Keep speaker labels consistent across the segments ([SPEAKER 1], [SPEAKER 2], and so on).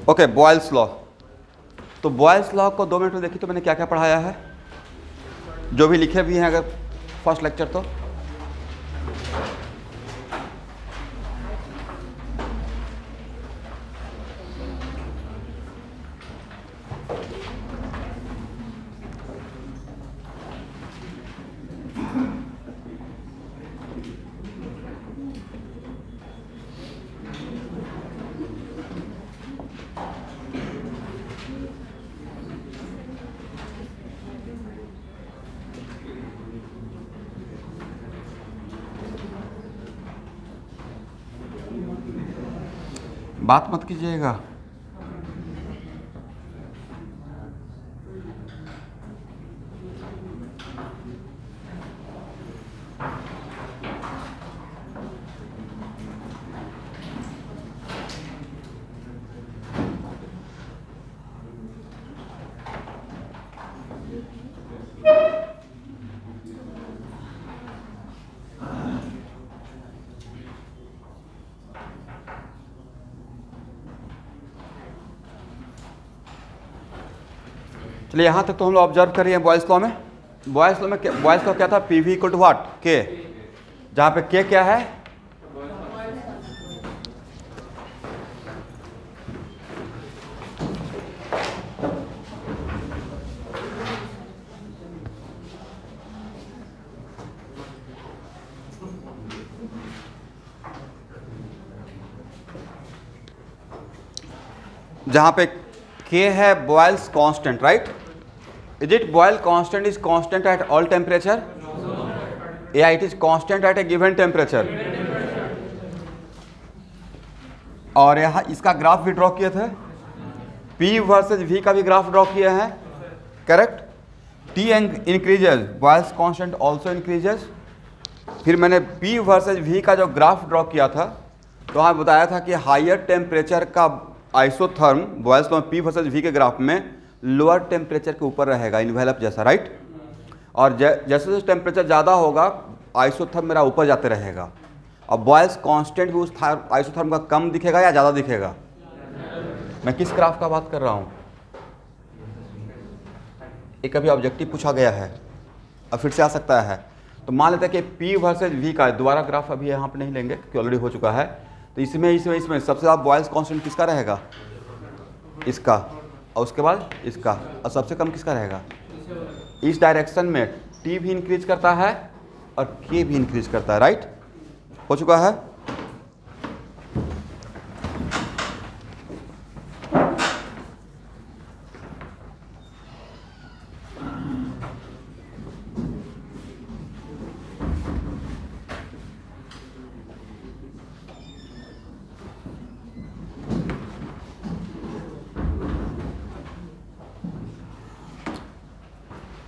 [SPEAKER 1] Okay, Boyle's law. तो Boyle's law को 2 minute में देखिए तो मैंने क्या क्या पढ़ाया है, जो भी लिखे भी हैं अगर फर्स्ट लेक्चर तो। बात मत कीजिएगा। चलिए यहाँ तक तो हम लोग ऑब्जर्व कर रहे हैं बॉयल्स लॉ में। बॉयल्स लॉ क्या था? P V equal to what? K. जहाँ पे के क्या है? जहाँ पे के है Boyle's constant, right? Is it boil constant is constant at all temperature? Yeah, it is constant at a given temperature. और यहाँ इसका ग्राफ भी ड्रॉ किए थे, P वर्सेज V का भी ग्राफ ड्रॉ किए हैं, correct? T increases, Boyle's constant also increases. फिर मैंने P वर्सेज V का जो ग्राफ ड्रॉ किया था तो वहाँ बताया था कि हायर टेम्परेचर का isotherm Boyle's law P versus V के ग्राफ में लोअर टेम्परेचर के ऊपर रहेगा, इन्वेलप जैसा, राइट? और जैसे जैसे टेम्परेचर ज़्यादा होगा आइसोथर्म मेरा ऊपर जाते रहेगा। अब बॉयल्स कांस्टेंट भी उस आइसोथर्म का कम दिखेगा या ज़्यादा दिखेगा? मैं किस ग्राफ का बात कर रहा हूँ? एक अभी ऑब्जेक्टिव पूछा गया है, अब फिर से आ सकता है। तो मान लेते हैं कि P वर्सेज V का दोबारा ग्राफ अभी यहाँ पर नहीं लेंगे क्योंकि ऑलरेडी हो चुका है। तो इसमें सबसे ज़्यादा बॉयल्स कांस्टेंट किसका रहेगा? इसका, और उसके बाद इसका, और सबसे कम किसका रहेगा? इस डायरेक्शन में T भी इंक्रीज करता है और K भी इंक्रीज करता है, राइट? हो चुका है।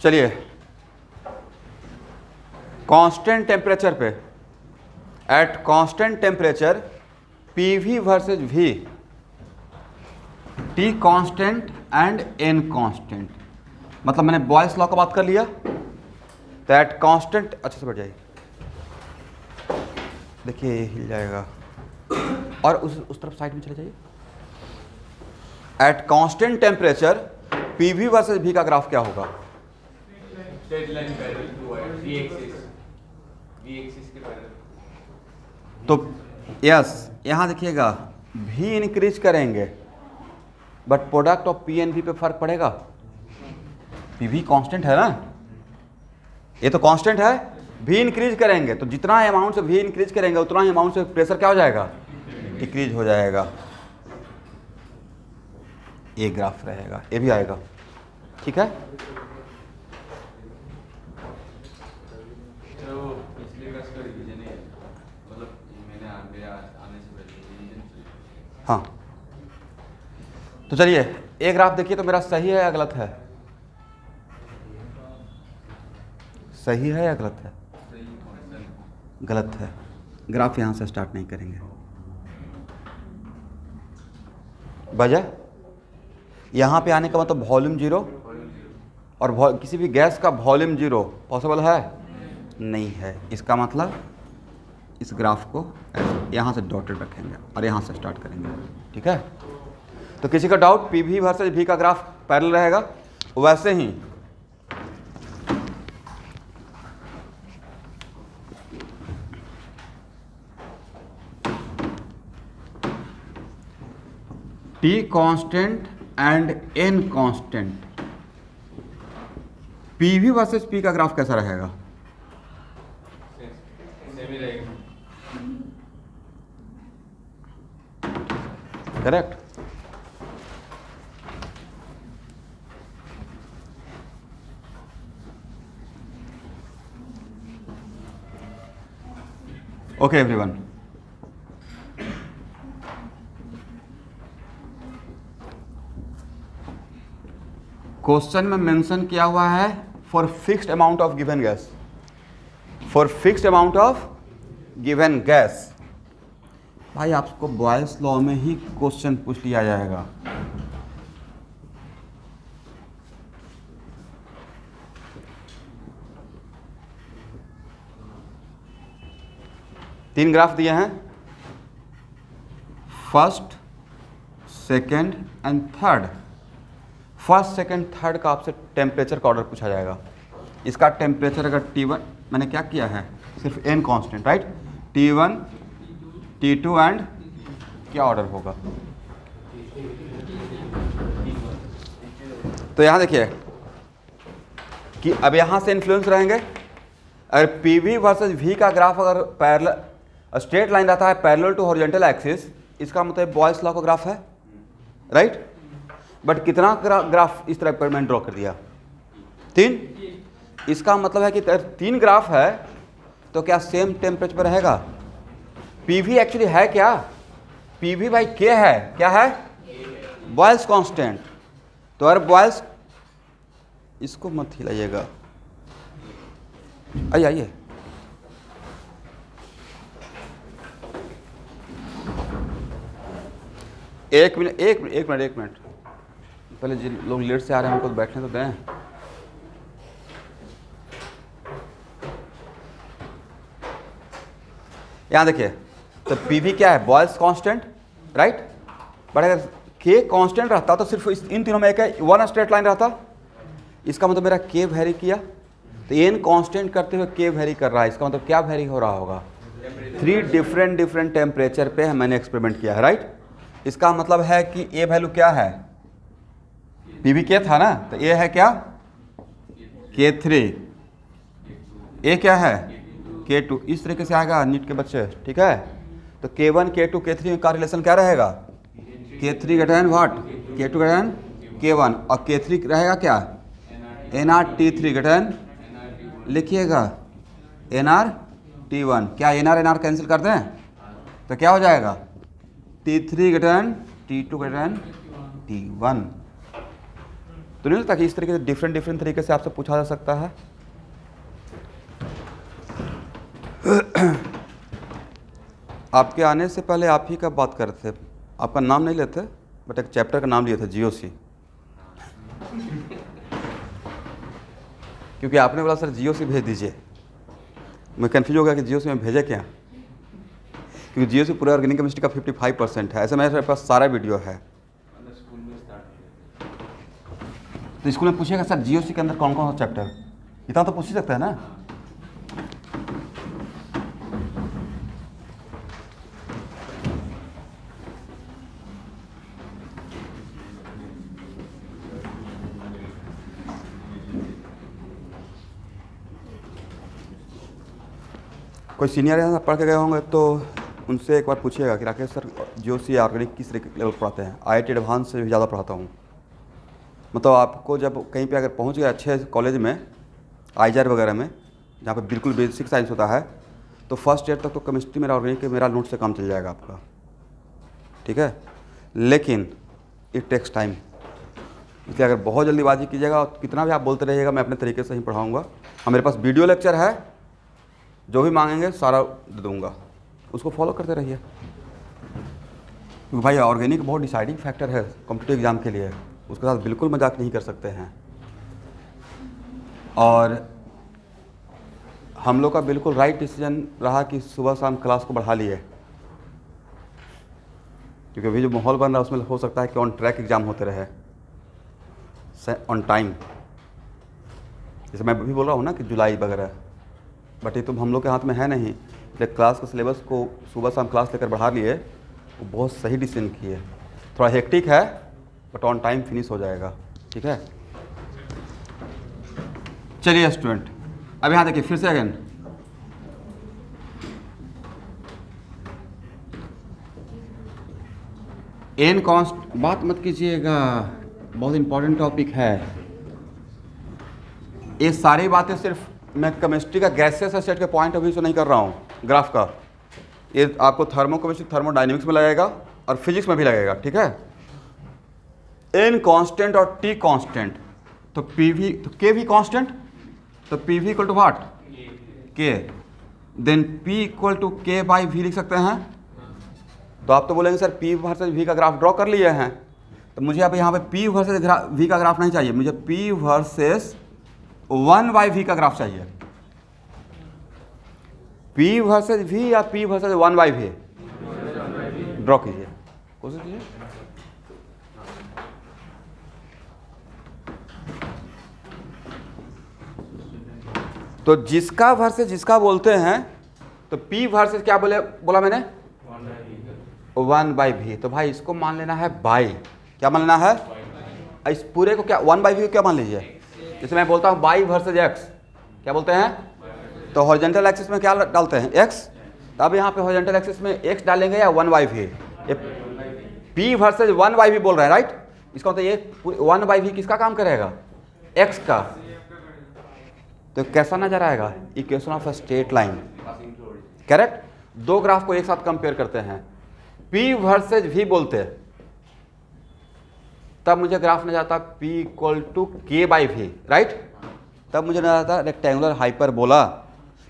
[SPEAKER 1] चलिए, कांस्टेंट टेम्परेचर पे, at constant temperature PV versus V, T constant and N constant. मतलब मैंने बॉयल्स लॉ का बात कर लिया। तो एट कांस्टेंट, अच्छे से बैठ जाइए, देखिए ये हिल जाएगा, और उस तरफ साइड में चले जाइए। At constant temperature PV versus V का ग्राफ क्या होगा? तो यस, यहाँ देखिएगा V इंक्रीज करेंगे but product of P and V पे फर्क पड़ेगा। PV कांस्टेंट है ना, ये तो कांस्टेंट है। V इंक्रीज करेंगे तो जितना अमाउंट से V इंक्रीज करेंगे उतना ही अमाउंट से प्रेशर क्या हो जाएगा? डिक्रीज हो जाएगा। ये ग्राफ रहेगा, ये भी आएगा, ठीक है? हाँ, तो चलिए एक ग्राफ देखिए तो मेरा सही है या गलत है? सही है या गलत है? गलत है। ग्राफ यहाँ से स्टार्ट नहीं करेंगे। वजह, यहाँ पे आने का मतलब वॉल्यूम जीरो, और किसी भी गैस का वॉल्यूम जीरो पॉसिबल है? नहीं है। इसका मतलब इस ग्राफ को यहाँ से डॉटेड रखेंगे और यहाँ से स्टार्ट करेंगे, ठीक है? तो किसी का doubt P V versus V का ग्राफ पैरेलल रहेगा? वैसे ही T constant and N constant, P V versus P का ग्राफ कैसा रहेगा? करेक्ट। ओके एवरीवन, क्वेश्चन में मेंशन किया हुआ है for fixed amount of given gas, for fixed amount of given gas. भाई आपको बॉयल्स लॉ में ही क्वेश्चन पूछ लिया जाएगा। तीन ग्राफ दिए हैं, first, second and third. First, second, third का आपसे टेम्परेचर का ऑर्डर पूछा जाएगा। इसका टेम्परेचर अगर T1, मैंने क्या किया है, सिर्फ n constant, right? T1, T2 and क्या ऑर्डर होगा? तो यहां देखिए कि अब यहां से इन्फ्लुएंस रहेंगे। अगर PV वर्सेस V का ग्राफ अगर पैरेलल स्ट्रेट लाइन रहता है पैरेलल टू हॉरिजॉन्टल एक्सिस, इसका मतलब बॉयल्स लॉ का ग्राफ है, राइट? बट कितना ग्राफ इस तरह पर मैंने ड्रॉ कर दिया? 3। इसका मतलब है कि 3 ग्राफ है तो क्या सेम टेम्परेचर पर रहेगा? PV एक्चुअली है क्या? PV बाई K है, क्या है? Boyle's constant. तो अगर बॉयल्स, इसको मत हिलाइएगा, आइए आइए, एक मिनट, पहले जिन लोग लेट से आ रहे हैं उनको बैठने तो दें। यहां देखिए, तो PV क्या है? Boyle's constant, right? बट अगर K कांस्टेंट रहता तो सिर्फ इन तीनों में एक वन स्ट्रेट लाइन रहता। इसका मतलब मेरा K वेरी किया, तो n कांस्टेंट करते हुए K वेरी कर रहा है। इसका मतलब क्या वेरी हो रहा होगा? 3 डिफरेंट टेम्परेचर पे मैंने एक्सपेरिमेंट किया है, राइट? इसका मतलब है कि A वैल्यू क्या है? PV K था ना, तो A है क्या? K3, A क्या है? K2। इस तरीके से आएगा नीट के बच्चे, ठीक है? तो K1, K2, K3 का रिलेशन क्या रहेगा? K3 greater than what? K2 greater than K1, और K3 रहेगा क्या? NR-T3 ग्रेटर देन, लिखिएगा NR-T1। क्या NR कैंसिल कर दें तो क्या हो जाएगा? T3 greater than T2 greater than T1। तो नहीं लगता कि इस तरीके से डिफरेंट तरीके से आपसे पूछा जा सकता है? आपके आने से पहले आप ही का बात कर रहे थे, आपका नाम नहीं लेते, बट एक चैप्टर का नाम लिए थे, GOC। क्योंकि आपने बोला सर GOC भेज दीजिए, मैं कंफ्यूज हो गया कि GOC में भेजे क्या, क्योंकि GOC पूरे ऑर्गेनिक केमिस्ट्री का 55% है। ऐसे मेरे पास सारा वीडियो है। तो स्कूल में पूछेगा सर GOC के अंदर कौन कौन सा चैप्टर, इतना तो पूछ ही सकता है ना। कोई सीनियर यहाँ पढ़ के गए होंगे तो उनसे एक बार पूछिएगा कि राकेश सर GOC ऑर्गेनिक किस लेवल पढ़ाते हैं? IIT एडवांस से भी ज़्यादा पढ़ाता हूँ। मतलब आपको जब कहीं पे अगर पहुँच गए अच्छे कॉलेज में, IJR वगैरह में, जहाँ पे बिल्कुल बेसिक साइंस होता है, तो फर्स्ट ईयर तक तो केमिस्ट्री मेरा ऑर्गेनिक मेरा नोट से काम चल जाएगा आपका, ठीक है? लेकिन इट टेक्स टाइम, इसलिए अगर बहुत जल्दीबाजी कीजिएगा और कितना भी आप बोलते रहिएगा, मैं अपने तरीके से ही पढ़ाऊँगा। और मेरे पास वीडियो लेक्चर है, जो भी मांगेंगे सारा दे दूँगा, उसको फॉलो करते रहिए। क्योंकि भाई ऑर्गेनिक बहुत डिसाइडिंग फैक्टर है कॉम्पिटिटिव एग्जाम के लिए, उसके साथ बिल्कुल मजाक नहीं कर सकते हैं। और हम लोग का बिल्कुल राइट डिसीजन रहा कि सुबह शाम क्लास को बढ़ा लिए, क्योंकि अभी जो माहौल बन रहा है उसमें हो सकता है कि ऑन ट्रैक एग्ज़ाम होते रहे, ऑन टाइम। जैसे मैं अभी बोल रहा हूँ ना कि जुलाई वगैरह, बट ये तो हम लोग के हाथ में है नहीं। इसलिए क्लास के सिलेबस को सुबह शाम क्लास लेकर बढ़ा लिए, वो बहुत सही डिसीजन किए। थोड़ा हेक्टिक है बट ऑन टाइम फिनिश हो जाएगा, ठीक है। चलिए स्टूडेंट, अब यहाँ देखिए फिर से अगेन, एन कॉन्स्ट, बात मत कीजिएगा, बहुत इंपॉर्टेंट टॉपिक है। ये सारी बातें सिर्फ मैं केमिस्ट्री का गैसेस स्टेट के पॉइंट ऑफ व्यू से नहीं कर रहा हूँ, ग्राफ का। ये आपको थर्मोकेमिस्ट्री, थर्मोडायनेमिक्स में लगेगा और फिजिक्स में भी लगेगा, ठीक है। एन कांस्टेंट और टी कांस्टेंट, तो पीवी, तो के भी कांस्टेंट, तो पीवी इक्वल टू व्हाट, के, देन पी इक्वल टू के बाई वी लिख सकते हैं। तो आप तो बोलेंगे सर पी वर्सेस वी का ग्राफ ड्रॉ कर लिए हैं, तो मुझे अब यहाँ पे पी वर्सेस वी का ग्राफ नहीं चाहिए, मुझे पी वर्सेस 1/v का ग्राफ चाहिए। P वर्सेस V या P वर्सेस 1/v, ड्रॉ कीजिए, कोशिश कीजिए। तो जिसका वर्सेस जिसका बोलते हैं, तो P वर्सेस क्या बोला मैंने, 1/v। तो भाई इसको मान लेना है बाई, क्या मान लेना है, इस पूरे को क्या 1/v को क्या मान लीजिए। जैसे मैं बोलता हूँ बाई वर्सेज एक्स, क्या बोलते हैं, तो हॉरिजॉन्टल एक्सिस में क्या डालते हैं, एक्स। तो अब यहाँ पे हॉरिजॉन्टल एक्सिस में एक्स डालेंगे या 1/v, ये पी वर्सेज 1/v बोल रहे हैं, राइट। इसका मतलब ये 1/v किसका काम करेगा, एक्स का। तो कैसा नजर आएगा, equation of a straight line, correct. दो ग्राफ को एक साथ कंपेयर करते हैं, पी वर्सेज वी बोलते हैं, तब मुझे ग्राफ नजर आता P इक्वल टू के बाई वी, राइट। तब मुझे नजर आता rectangular hyperbola.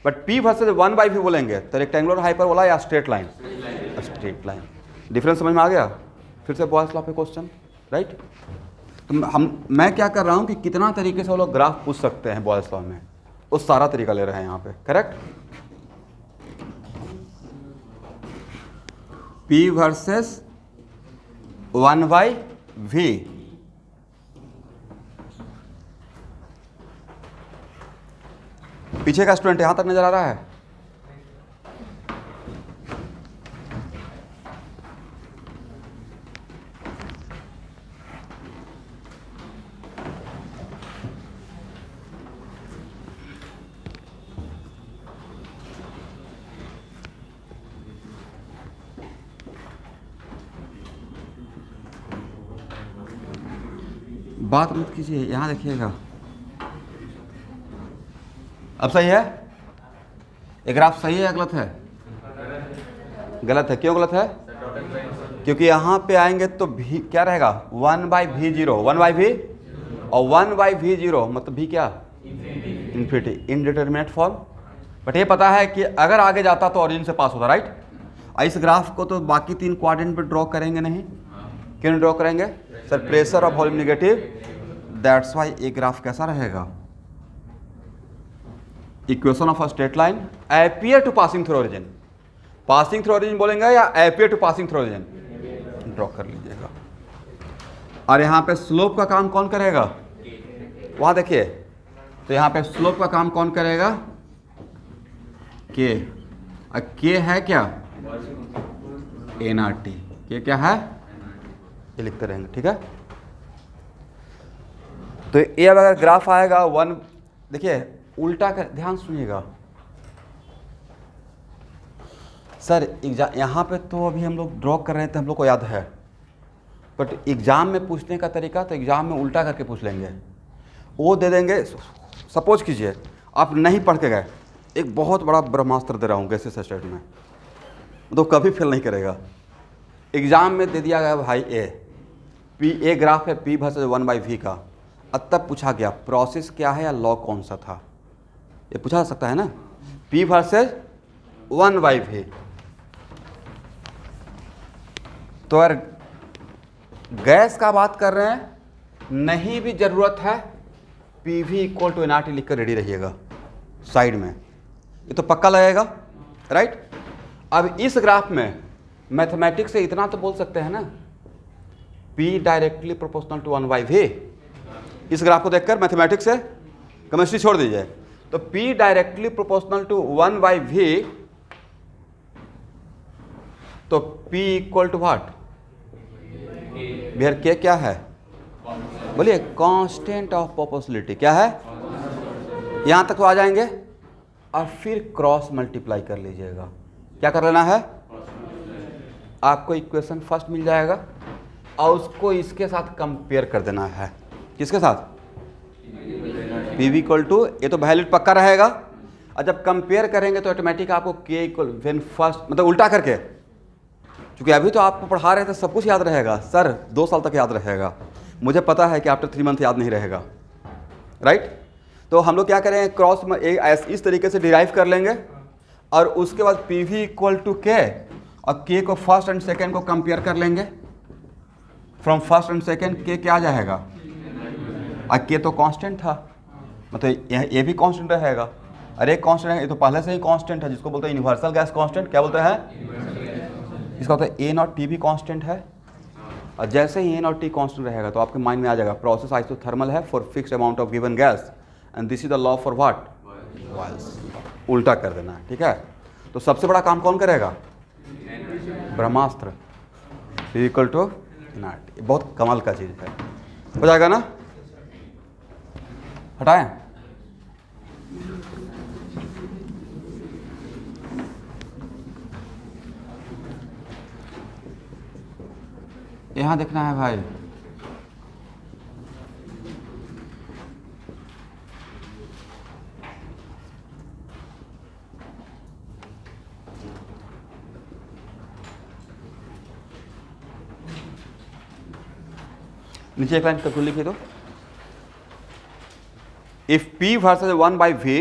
[SPEAKER 1] But P versus 1/v बोलेंगे तो रेक्टेंगुलर हाइपरबोला या straight line, straight line. Difference समझ में आ गया। फिर से बॉयल्स लॉ पे क्वेश्चन, राइट। तो मैं क्या कर रहा हूँ कि कितना तरीके से वो लोग ग्राफ पूछ सकते हैं बॉयल्स लॉ में, वो सारा तरीका ले रहे हैं यहाँ पे, करेक्ट। P वर्सेस 1/v, पीछे का स्टूडेंट यहां तक नजर आ रहा है। बात मत कीजिए, यहां देखिएगा, अब सही है, ये ग्राफ सही है या गलत है, गलत है। क्यों गलत है, क्योंकि यहाँ पे आएंगे तो भी क्या रहेगा, 1/v0, 1/v और 1/v0 मतलब भी क्या, इन्फिनिटी, इनडिटरमिनेट फॉर्म। बट ये पता है कि अगर आगे जाता तो ओरिजिन से पास होता, राइट। इस ग्राफ को तो बाकी 3 क्वाड्रेंट पे ड्रॉ करेंगे नहीं, क्यों ड्रॉ करेंगे sir, pressure of volume negative, that's why ये ग्राफ कैसा रहेगा, equation of a straight line appear to passing through origin, passing through origin बोलेंगे या appear to passing through origin, draw कर लीजिएगा। और यहाँ पे स्लोप का काम कौन करेगा, वहाँ देखिए, तो यहाँ पे स्लोप का काम कौन करेगा, के है क्या, NRT, के क्या है, ये लिखते रहेंगे, ठीक है। तो ये अब अगर ग्राफ आएगा 1, देखिए उल्टा कर, ध्यान सुनिएगा सर, एग्जाम यहाँ पे तो अभी हम लोग ड्रॉ कर रहे थे, हम लोग को याद है, बट एग्जाम में पूछने का तरीका तो एग्जाम में उल्टा करके पूछ लेंगे, वो दे देंगे। सपोज कीजिए आप नहीं पढ़ के गए, एक बहुत बड़ा ब्रह्मास्त्र दे रहा हूँ गैसेस स्टेट में, तो कभी फेल नहीं करेगा। एग्जाम में दे दिया गया भाई ए ग्राफ है P वर्सेस 1/v का, अब तब पूछा गया प्रोसेस क्या है या लॉ कौन सा था, ये पूछा जा सकता है ना, P वर्सेस 1/v। तो अगर गैस का बात कर रहे हैं, नहीं भी जरूरत है, PV इक्वल टू NRT लिख कर रेडी रहिएगा साइड में, ये तो पक्का लगेगा, राइट। अब इस ग्राफ में मैथमेटिक्स से इतना तो बोल सकते हैं ना, P directly proportional to 1/v। इस ग्राफ को देखकर मैथमेटिक्स से केमिस्ट्री छोड़ दीजिए, तो P directly proportional to 1/v, तो P इक्वल टू व्हाट, बियर के क्या है, बोलिए कांस्टेंट ऑफ प्रोपोर्शनलिटी क्या है, यहां तक तो आ जाएंगे और फिर क्रॉस मल्टीप्लाई कर लीजिएगा। क्या कर लेना है, आपको इक्वेशन फर्स्ट मिल जाएगा और उसको इसके साथ कंपेयर कर देना है। किसके साथ, P इक्वल टू, ये तो वैल्यू पक्का रहेगा, और जब कंपेयर करेंगे तो ऑटोमेटिक आपको K इक्वल व्हेन फर्स्ट, मतलब उल्टा करके, क्योंकि अभी तो आपको पढ़ा रहे थे सब कुछ याद रहेगा सर, 2 साल तक याद रहेगा, मुझे पता है कि आफ्टर 3 मंथ याद नहीं रहेगा, राइट। तो हम लोग क्या करेंगे, क्रॉस इस तरीके से डिराइव कर लेंगे और उसके बाद PV इक्वल टू K और K को फर्स्ट एंड सेकेंड को कंपेयर कर लेंगे। From first and second K क्या आ जाएगा, और K तो कांस्टेंट था, मतलब ये भी कांस्टेंट रहेगा, अरे कांस्टेंट है, ये तो पहले से ही कांस्टेंट है, जिसको बोलते हैं यूनिवर्सल गैस कांस्टेंट। क्या बोलते हैं, इसका होता है A नॉट T भी कांस्टेंट है, और जैसे ही A नॉट T कांस्टेंट रहेगा तो आपके माइंड में आ जाएगा प्रोसेस आइसोथर्मल है for fixed amount of given gas and this is the law for what, Boyle's. उल्टा कर देना है, ठीक है। तो सबसे बड़ा काम कौन करेगा, ब्रह्मास्त्र, P इक्वल टू नॉट, ये बहुत कमाल का चीज़ है, हो जाएगा ना, हटाएं। यहाँ देखना है भाई, नीचे एक लाइन कल लिखिए तो, if P versus 1/v,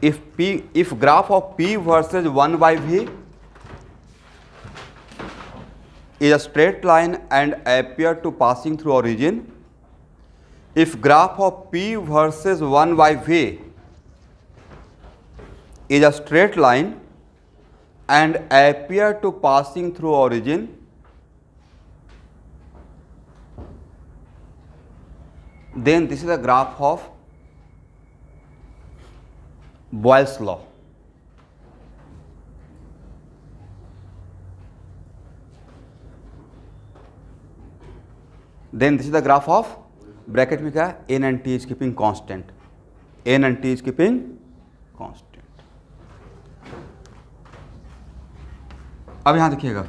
[SPEAKER 1] if graph of P versus 1/v is a straight line and appear to passing through origin, if graph of P versus 1/v is a straight line and appear to passing through origin, then this is the graph of Boyle's law. Then this is the graph of, bracket में क्या है, N and T is keeping constant, N and T is keeping constant। अब यहां देखिएगा,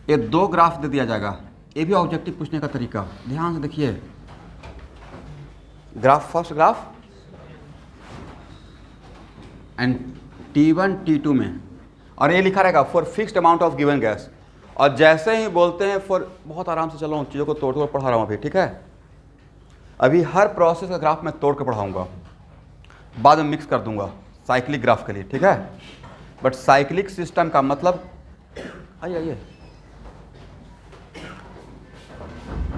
[SPEAKER 1] ये 2 graph दे दिया जाएगा, ये भी ऑब्जेक्टिव पूछने का तरीका, ध्यान से देखिए। Graph, first graph and T1 T2 में, और ये लिखा रहेगा for fixed amount of given gas, और जैसे ही बोलते हैं फॉर, बहुत आराम से चल रहा हूँ, चीज़ों को तोड़ तोड़ पढ़ा रहा हूँ अभी, ठीक है। अभी हर प्रोसेस का ग्राफ मैं तोड़ के पढ़ाऊँगा, बाद में मिक्स कर दूंगा साइक्लिक ग्राफ के लिए, ठीक है। बट साइक्लिक सिस्टम का मतलब, आइए,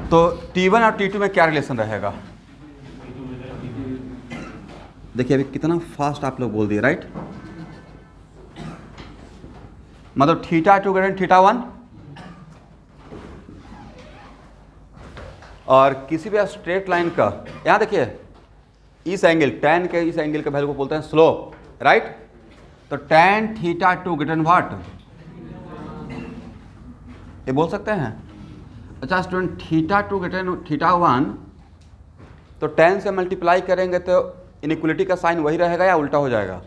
[SPEAKER 1] तो T1 और T2 में क्या रिलेशन रहेगा, देखिए अभी कितना फास्ट आप लोग बोल दिए, राइट। मतलब θ2 ग्रेटर θ1, और किसी भी स्ट्रेट लाइन का, यहां देखिए इस एंगल, tan के इस एंगल के वैल्यू को बोलते हैं स्लोप, राइट। तो tan θ2 ग्रेटर व्हाट, ये बोल सकते हैं। अच्छा स्टूडेंट, θ2 ग्रेटर θ1, तो tan से मल्टीप्लाई करेंगे तो इनइक्वलिटी का साइन वही रहेगा या उल्टा हो जाएगा,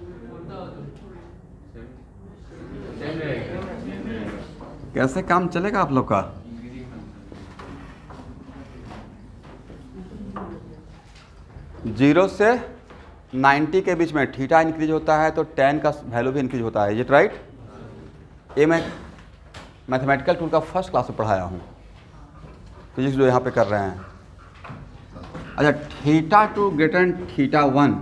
[SPEAKER 1] कैसे काम चलेगा आप लोग का। जीरो से 90 के बीच में थीटा इंक्रीज होता है तो tan का वैल्यू भी इंक्रीज होता है, ये राइट। ये मैं मैथमेटिकल टूल का फर्स्ट क्लास में पढ़ाया हूँ, फिजिक्स जो यहाँ पे कर रहे हैं। अच्छा, θ2 ग्रेटर θ1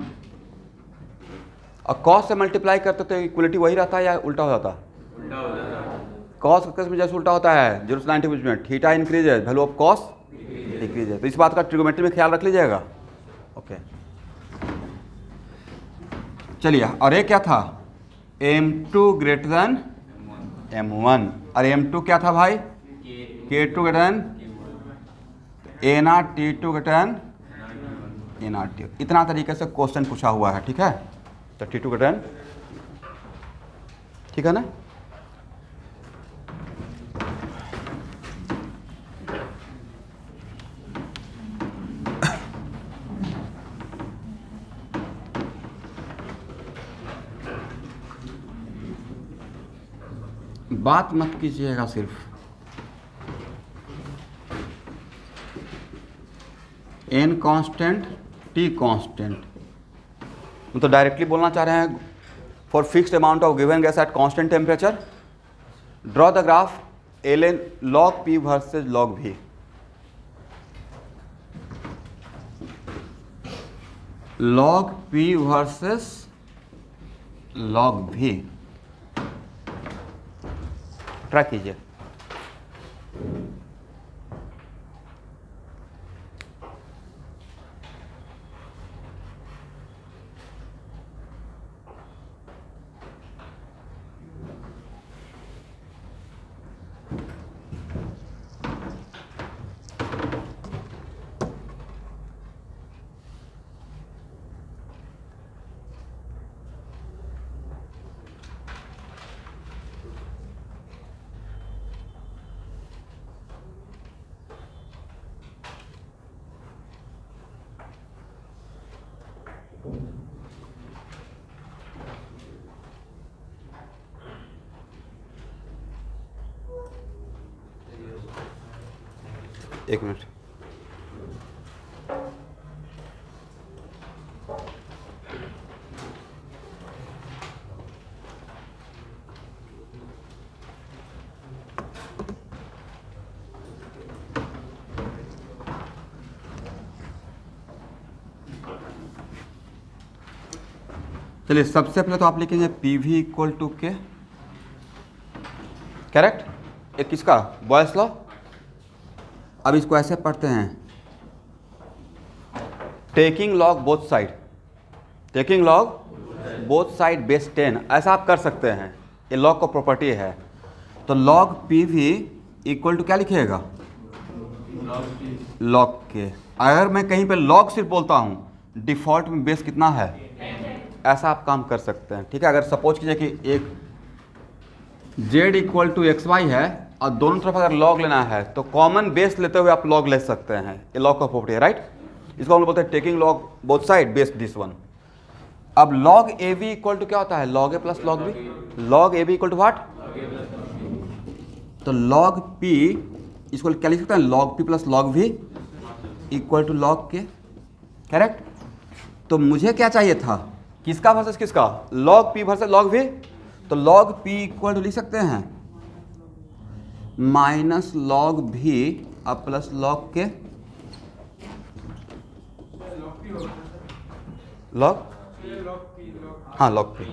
[SPEAKER 1] और cos से मल्टीप्लाई करते तो इक्वलिटी वही रहता है या उल्टा हो जाता, cos के केस में जैसे उल्टा होता है 0 से 90 के बीच में, थीटा इंक्रीज है, वैल्यू ऑफ cos डिक्रीज है। तो इस बात का ट्रिगोमेट्री में ख्याल रख लीजिएगा, ओके। चलिए, और ये क्या था, M2 ग्रेटर देन M1 और M2 क्या था भाई? K2 greater than A0, T2 greater than A0। इतना तरीके से क्वेश्चन पूछा हुआ है, ठीक है। तो T2 ग्रेटर देन, ठीक है ना। बात मत कीजिएगा सिर्फ, n कांस्टेंट t कांस्टेंट, तो डायरेक्टली बोलना चाह रहे हैं for fixed amount of given gas at constant temperature draw the graph ln log p versus log v। log p versus log v try कीजिए। एक मिनट, चलिए सबसे पहले तो आप लिखेंगे PV इक्वल टू के, करेक्ट। एक किसका? Boys law. अब इसको ऐसे पढ़ते हैं, taking log both side, taking log both side base 10, ऐसा आप कर सकते हैं, ये लॉग का प्रॉपर्टी है। तो लॉग PV इक्वल टू क्या लिखिएगा? लॉग के। अगर मैं कहीं पे लॉग सिर्फ बोलता हूँ, डिफॉल्ट में बेस कितना है, ऐसा आप काम कर सकते हैं, ठीक है। अगर सपोज कीजिए कि एक z इक्वल टू XY है और दोनों तरफ अगर लॉग लेना है तो कॉमन बेस लेते हुए आप लॉग ले सकते हैं, ये लॉग का प्रॉपर्टी है, राइट। इसको हम लोग बोलते हैं taking log both side base this one. अब लॉग AB इक्वल टू क्या होता है? Log A plus log B। Log AB equal to what? तो लॉग P इसको क्या लिख सकते हैं? Log P plus log V equal to log K, correct. तो मुझे क्या चाहिए था? किसका वर्सेस किसका? Log P versus log V। तो लॉग P इक्वल टू लिख सकते हैं माइनस लॉग V अब प्लस लॉग के, लॉग, हाँ लॉग P।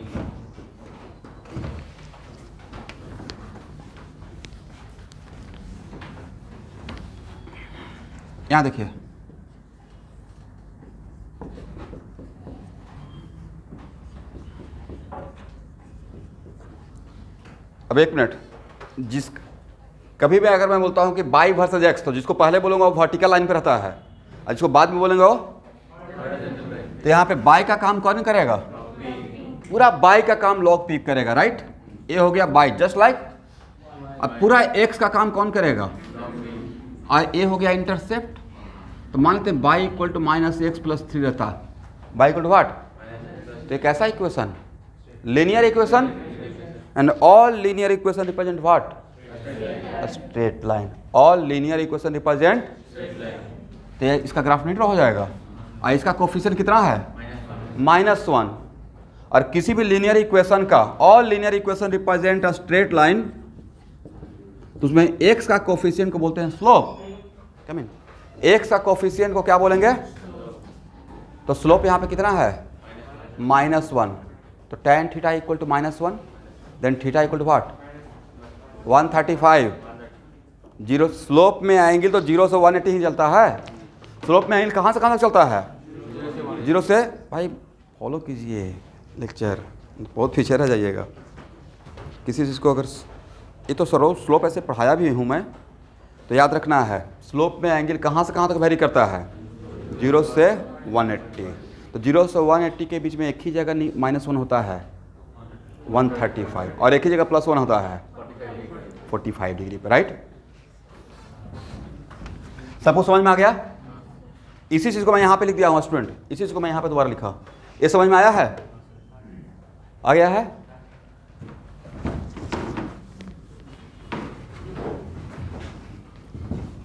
[SPEAKER 1] यहां देखिए, अब एक मिनट, जिस कभी भी अगर मैं बोलता हूं कि बाई वर्सेज एक्स, तो जिसको पहले बोलूंगा वो वर्टिकल लाइन पे रहता है और जिसको बाद में बोलेंगे वो, तो यहाँ पे बाई का काम कौन करेगा? पूरा बाई का काम लॉग पी करेगा, राइट। ये हो गया बाई, जस्ट लाइक। अब पूरा एक्स का काम कौन करेगा? और ये हो गया इंटरसेप्ट। तो मान लेते हैं y equal to minus x plus 3 रहता है, बाई इक्वल टू व्हाट? तो एक ऐसा equation, linear equation, and all linear equation represent what? A straight line. All linear equation represent, तो इसका ग्राफ नहीं ड्रॉ हो जाएगा। और इसका कोफिशिएंट कितना है? -1। और किसी भी लीनियर इक्वेशन का, all linear equation represent a straight line, तो उसमें x का कोफिशिएंट को बोलते हैं स्लोप। कम इन, x का कोफिशिएंट को क्या बोलेंगे? तो स्लोप यहाँ पे कितना है? -1। तो tan theta equal to -1, then theta equal to what? 135। Zero slope में आएंगे तो 0 से 180 ही चलता है। स्लोप में आएंगे कहाँ से कहाँ तक चलता है? 0 से, भाई फॉलो कीजिए लेक्चर, बहुत पीछे रह जाइएगा किसी चीज़ को। अगर ये तो स्लोप ऐसे पढ़ाया भी हूँ मैं, तो याद रखना है स्लोप में एंगल कहाँ से कहाँ तक वेरी करता है, 0 से 180। तो 0 से 180 के बीच में एक ही जगह -1 होता है 135, और एक ही जगह +1 होता है 45 डिग्री पर, राइट। सबको समझ में आ गया? इसी चीज़ को मैं यहाँ पे लिख दिया हूँ स्टूडेंट, इसी चीज़ को मैं यहाँ पे दोबारा लिखा। ये समझ में आया है? आ गया है?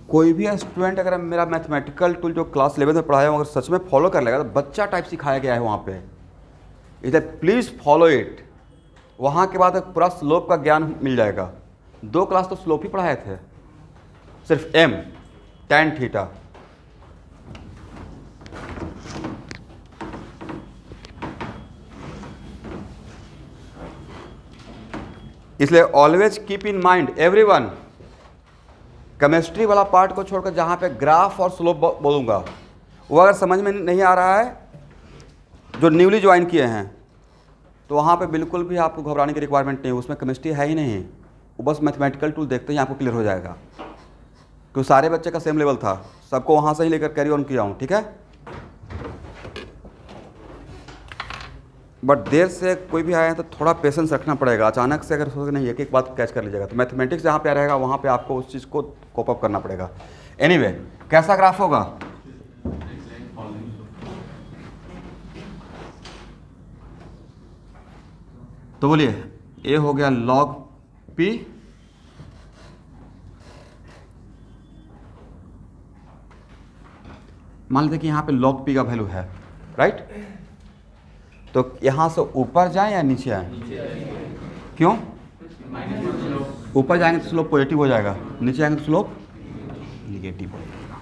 [SPEAKER 1] कोई भी स्टूडेंट अगर मेरा मैथमेटिकल टूल जो क्लास 11 में पढ़ाया हूँ अगर सच में फॉलो कर लेगा तो बच्चा टाइप सिखाया गया है वहाँ पे, इसलिए प्लीज़ फॉलो इट। वहाँ के बाद पूरा स्लोप का ज्ञान मिल जाएगा। 2 क्लास तो स्लोप ही पढ़ाए थे, सिर्फ m tan थीटा। इसलिए always keep in mind everyone, chemistry वाला पार्ट को छोड़कर जहाँ पे ग्राफ और स्लोप बोलूँगा वो अगर समझ में नहीं आ रहा है, जो न्यूली ज्वाइन किए हैं, तो वहाँ पे बिल्कुल भी आपको घबराने की रिक्वायरमेंट नहीं है। उसमें केमिस्ट्री है ही नहीं, वो बस मैथमेटिकल टूल देखते ही आपको क्लियर हो जाएगा। क्योंकि सारे बच्चे का सेम लेवल था, सबको वहाँ से ही लेकर कैरी ऑन किया हूँ, ठीक है। बट देर से कोई भी आया है तो थोड़ा पेशेंस रखना पड़ेगा। अचानक से अगर सोच नहीं एक बात कैच कर लीजिएगा तो मैथमेटिक्स जहाँ पे रहेगा वहाँ पे आपको उस चीज़ को कोप अप करना पड़ेगा। एनीवे, कैसा ग्राफ होगा? तो बोलिए, ए हो गया log p, मान लेते कि यहाँ पे log p का वैल्यू है, राइट। तो यहाँ से ऊपर जाए या नीचे आए? क्यों? ऊपर जाएंगे तो स्लोप पॉजिटिव हो जाएगा, नीचे आएंगे तो स्लोप निगेटिव हो जाएगा।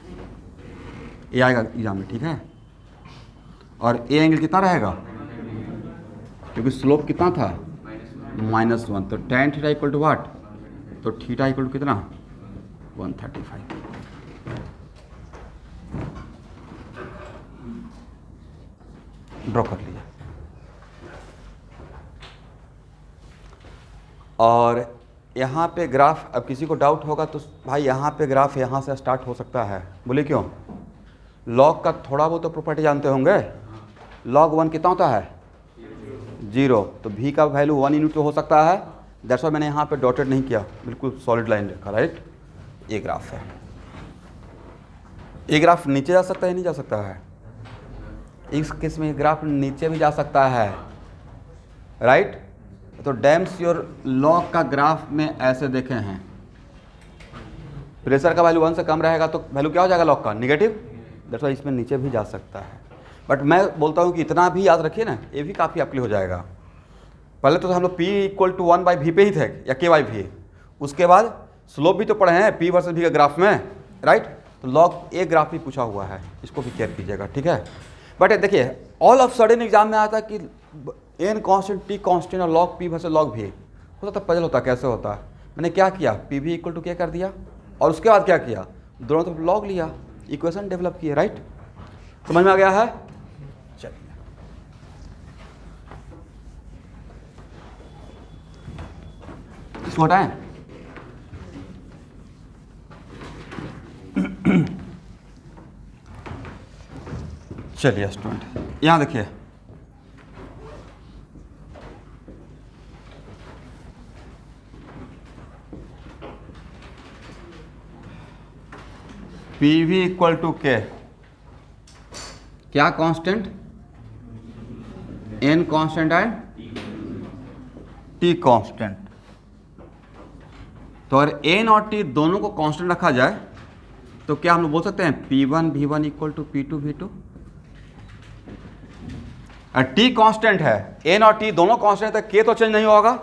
[SPEAKER 1] ये आएगा एग्जाम में, ठीक है। और ए एंगल कितना रहेगा? क्योंकि स्लोप कितना था? -1। तो tan थीटा इक्वल टू वाट? तो थीटा इक्वल टू कितना? 135। ड्रॉ कर लिया। और यहाँ पे ग्राफ, अब किसी को डाउट होगा तो भाई यहाँ पे ग्राफ यहाँ से स्टार्ट हो सकता है। बोले क्यों? लॉग का थोड़ा बहुत तो प्रॉपर्टी जानते होंगे। log 1 कितना होता है? 0। तो v का वैल्यू 1 यूनिट हो सकता है। दैट्स व्हाई मैंने यहाँ पे डॉटेड नहीं किया, बिल्कुल सॉलिड लाइन रखा, राइट। ये ग्राफ है। ये ग्राफ नीचे जा सकता है, नहीं जा सकता है? इस केस में ग्राफ नीचे भी जा सकता है, राइट। तो डैम्स योर लॉग का ग्राफ में ऐसे देखे हैं, प्रेशर का वैल्यू 1 से कम रहेगा तो वैल्यू क्या हो जाएगा लॉग का? निगेटिव। दैट्स व्हाई इसमें नीचे भी जा सकता है। बट मैं बोलता हूँ कि इतना भी याद रखिए ना, ये भी काफ़ी आपके लिए हो जाएगा। पहले तो हम लोग p = 1/v पे ही थे या k/v, उसके बाद स्लोप भी तो पढ़े हैं p वर्सेस v के ग्राफ में, राइट। तो लॉग ए ग्राफ भी पूछा हुआ है, इसको भी केयर कीजिएगा, ठीक है। बट देखिए ऑल ऑफ सडन एग्जाम में आता है कि n कांस्टेंट, t कांस्टेंट और log p versus log v होता, तब पजल होता कैसे होता। मैंने क्या किया, pv = क्या कर दिया और उसके बाद क्या किया, दोनों तरफ log लिया, इक्वेशन डेवलप किए, राइट। समझ में आ गया है? चलिए इसको हटाएं। चलिए स्टूडेंट यहाँ देखिए, PV = K, क्या constant? n constant and t constant. तो अगर n और t दोनों को कांस्टेंट रखा जाए तो क्या हम लोग बोल सकते हैं P1 V1 = P2 V2। t constant है, n और t दोनों कांस्टेंट है, k तो चेंज नहीं होगा।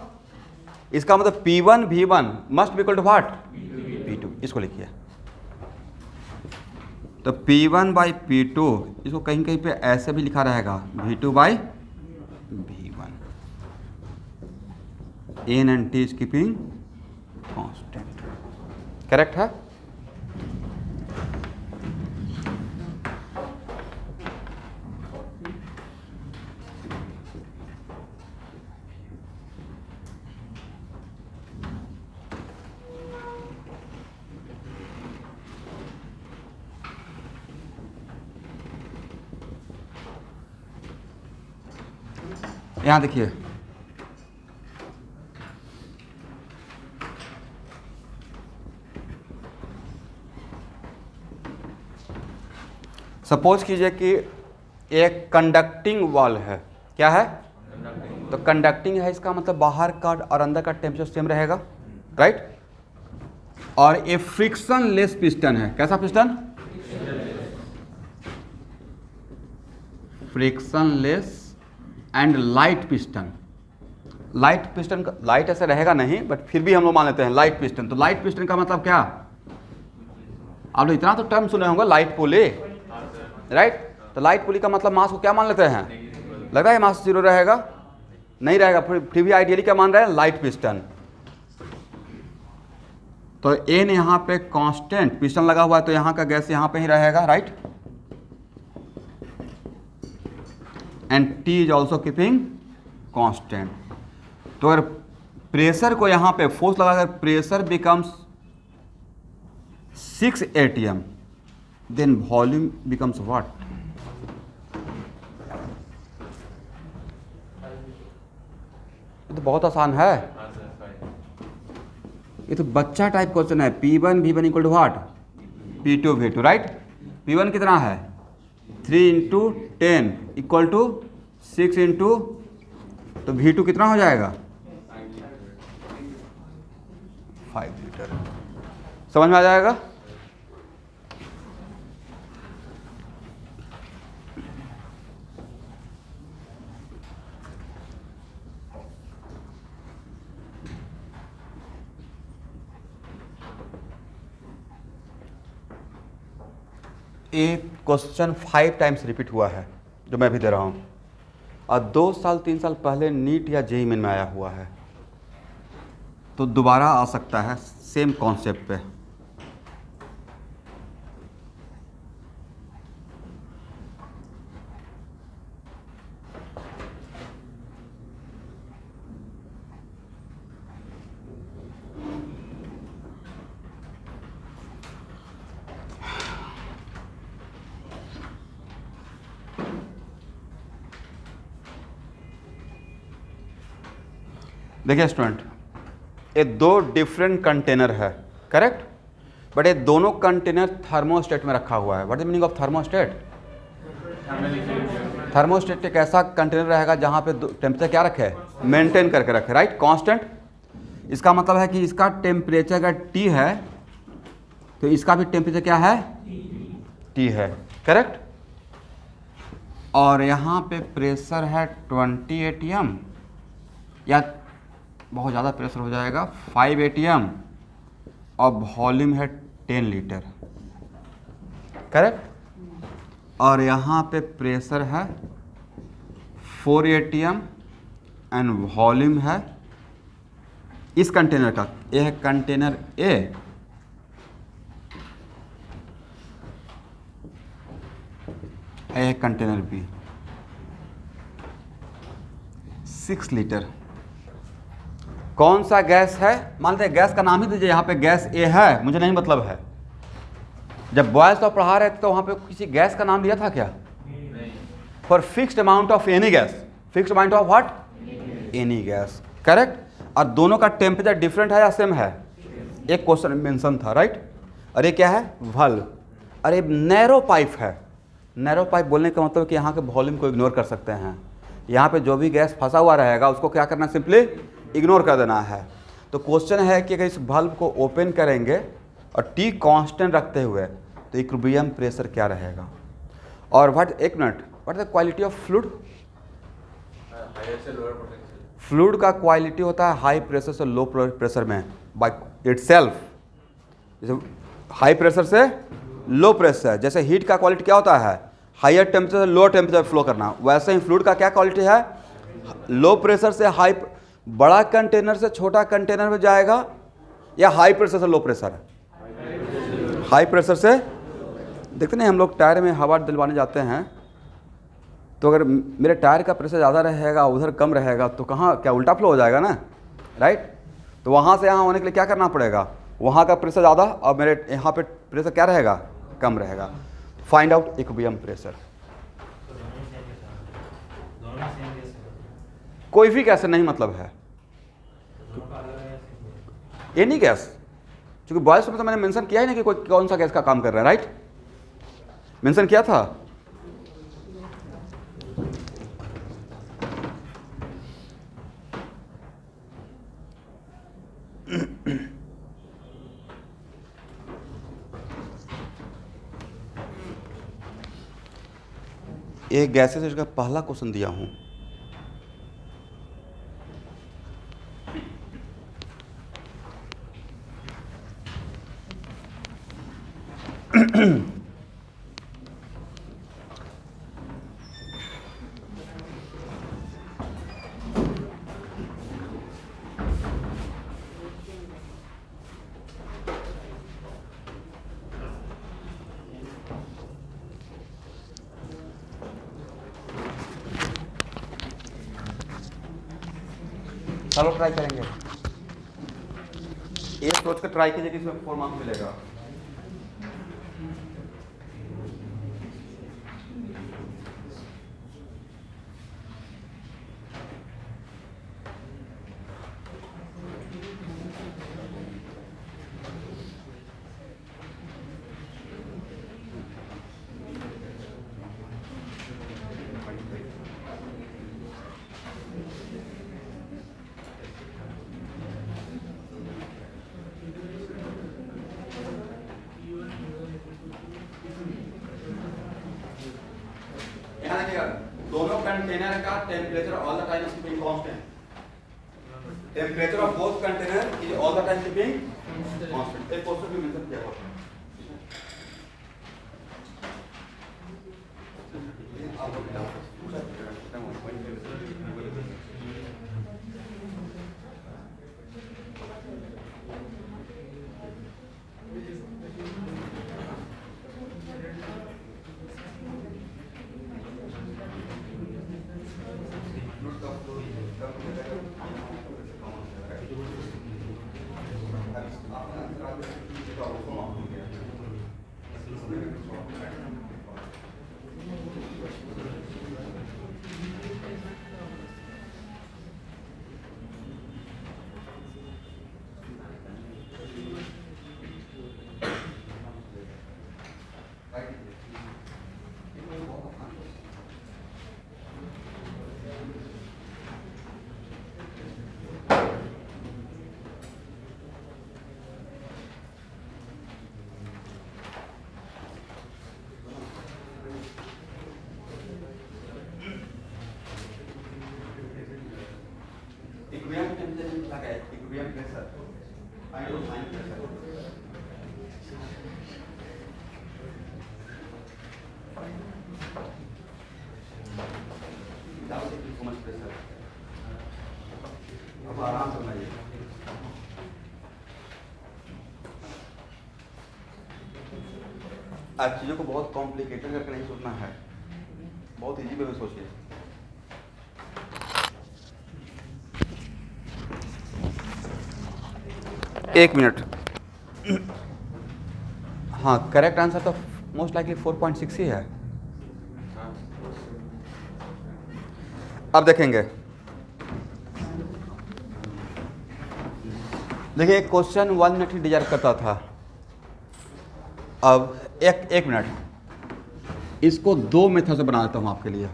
[SPEAKER 1] इसका मतलब P1 V1 must be equal to what? P2। इसको लिखिए। तो P1/P2 इसको कहीं कहीं पे ऐसे भी लिखा रहेगा V2/V1। n and t is keeping constant, correct है। यहाँ देखिए, सपोज कीजिए कि एक कंडक्टिंग वॉल है, क्या है? तो कंडक्टिंग है, इसका मतलब बाहर का और अंदर का टेम्परेचर सेम रहेगा, राइट? और ये फ्रिक्शन लेस पिस्टन है, कैसा piston? Friction less and light piston. Light piston का, लाइट ऐसे रहेगा नहीं, बट फिर भी हम लोग मान लेते हैं लाइट पिस्टन। तो लाइट पिस्टन का मतलब क्या? आप लोग इतना तो टर्म सुने होंगे, लाइट पुली, राइट? तो लाइट पुली का मतलब मास को क्या मान लेते हैं? लग रहा है मास 0 रहेगा, नहीं रहेगा, फिर भी आइडियली क्या मान रहे हैं? Light piston. तो एन यहाँ पे कांस्टेंट पिस्टन लगा हुआ है, तो यहाँ का गैस यहाँ पे ही रहेगा, right? And T is also keeping constant. तो अगर प्रेशर को यहाँ पे फोर्स लगाकर pressure becomes 6 atm, then volume becomes what? ये तो बहुत आसान है, ये तो बच्चा टाइप क्वेश्चन है। P1 V1 equal to what? P2 V2, right? P1 कितना है? 3 × 10 इक्वल टू 6 इंटू, तो V2 कितना हो जाएगा? 5 लीटर। समझ में आ जाएगा? ये क्वेश्चन 5 टाइम्स रिपीट हुआ है जो मैं भी दे रहा हूँ, और 2 साल 3 साल पहले नीट या जेईई में आया हुआ है, तो दोबारा आ सकता है सेम कॉन्सेप्ट पे। देखिए स्टूडेंट, ये 2 डिफरेंट कंटेनर है, करेक्ट? बट ये दोनों कंटेनर थर्मोस्टेट में रखा हुआ है। What is meaning of thermostat? Thermostat एक ऐसा कंटेनर रहेगा जहाँ पे टेम्परेचर क्या रखे? मेंटेन करके रखे, राइट? कांस्टेंट। इसका मतलब है कि इसका टेम्परेचर अगर T है तो इसका भी टेम्परेचर क्या है? T है, करेक्ट? और यहाँ पे प्रेशर है 20 atm, या बहुत ज़्यादा प्रेशर हो जाएगा 5 atm, और वॉल्यूम है 10 लीटर, करेक्ट? और यहाँ पे प्रेशर है 4 atm एंड वॉल्यूम है इस कंटेनर का, ये है कंटेनर A, ये है कंटेनर B, 6 लीटर। कौन सा गैस है? मान लेते हैं गैस का नाम ही दीजिए, यहाँ पे गैस A है, मुझे नहीं मतलब है। जब बॉयज तो पढ़ा रहे थे तो वहाँ पे किसी गैस का नाम दिया था क्या? For fixed amount of any gas, fixed amount of what? Any gas, correct? और दोनों का टेम्परेचर डिफरेंट है या सेम है? एक क्वेश्चन मेंशन था, राइट? और ये क्या है? वाल्व। अरे नैरो पाइप है। नैरो पाइप बोलने का मतलब कि यहाँ के वॉल्यूम को इग्नोर कर सकते हैं। यहाँ पे जो भी गैस फंसा हुआ रहेगा उसको क्या करना? सिंपली इग्नोर कर देना है। तो क्वेश्चन है कि अगर इस वाल्व को ओपन करेंगे और T कांस्टेंट रखते हुए तो इक्विलिब्रियम प्रेशर क्या रहेगा? और एक minute, what is the quality of fluid? Fluid का क्वालिटी होता है हाई प्रेशर से लो प्रेशर में बाय इटसेल्फ। जैसे हाई प्रेशर से लो प्रेशर, जैसे हीट का क्वालिटी क्या होता है? हायर टेम्परेचर से लोअर टेम्परेचर फ्लो करना। वैसे ही फ्लूइड का क्या क्वालिटी है? लो प्रेशर से हाई, बड़ा कंटेनर से छोटा कंटेनर में जाएगा, या हाई प्रेशर से लो प्रेशर है? हाई प्रेशर से। देखते नहीं हम लोग टायर में हवा दिलवाने जाते हैं, तो अगर मेरे टायर का प्रेशर ज़्यादा रहेगा उधर कम रहेगा तो कहाँ, क्या उल्टा फ्लो हो जाएगा ना, राइट? तो वहाँ से यहाँ होने के लिए क्या करना पड़ेगा? वहाँ का प्रेशर ज़्यादा और मेरे यहाँ पे प्रेशर क्या रहेगा? कम रहेगा। Find out equilibrium pressure. कोई भी गैस से नहीं मतलब है, एनी गैस, क्योंकि बॉयल्स में तो मैंने मेंशन किया ही नहीं कि कोई कौन सा गैस का काम कर रहा है, राइट? मेंशन किया था। एक गैसेस इसका पहला क्वेश्चन दिया हूं। चलो ट्राई करेंगे, ये सोच कर ट्राई कीजिए कि इसमें 4 मार्क्स मिलेगा। यहाँ देखिएगा, दोनों कंटेनर का temperature all the time is keeping constant. Temperature of both container is all the time keeping constant. एक क्वेश्चन भी मेंशन किया हुआ है। Equilibrium temperature is like a equilibrium pressure. I don't find pressure. Without taking so much pressure. अब आराम से बनाइए। आज चीज़ों को बहुत कॉम्प्लिकेटेड करके नहीं सोचना है, बहुत इजी वे में सोचिए। एक मिनट। हाँ, करेक्ट आंसर तो मोस्ट लाइकली 4.6 ही है। अब देखेंगे, देखिए क्वेश्चन 1 मिनट ही डिजर्व करता था। अब एक मिनट, इसको 2 मेथड से बना देता हूँ आपके लिए।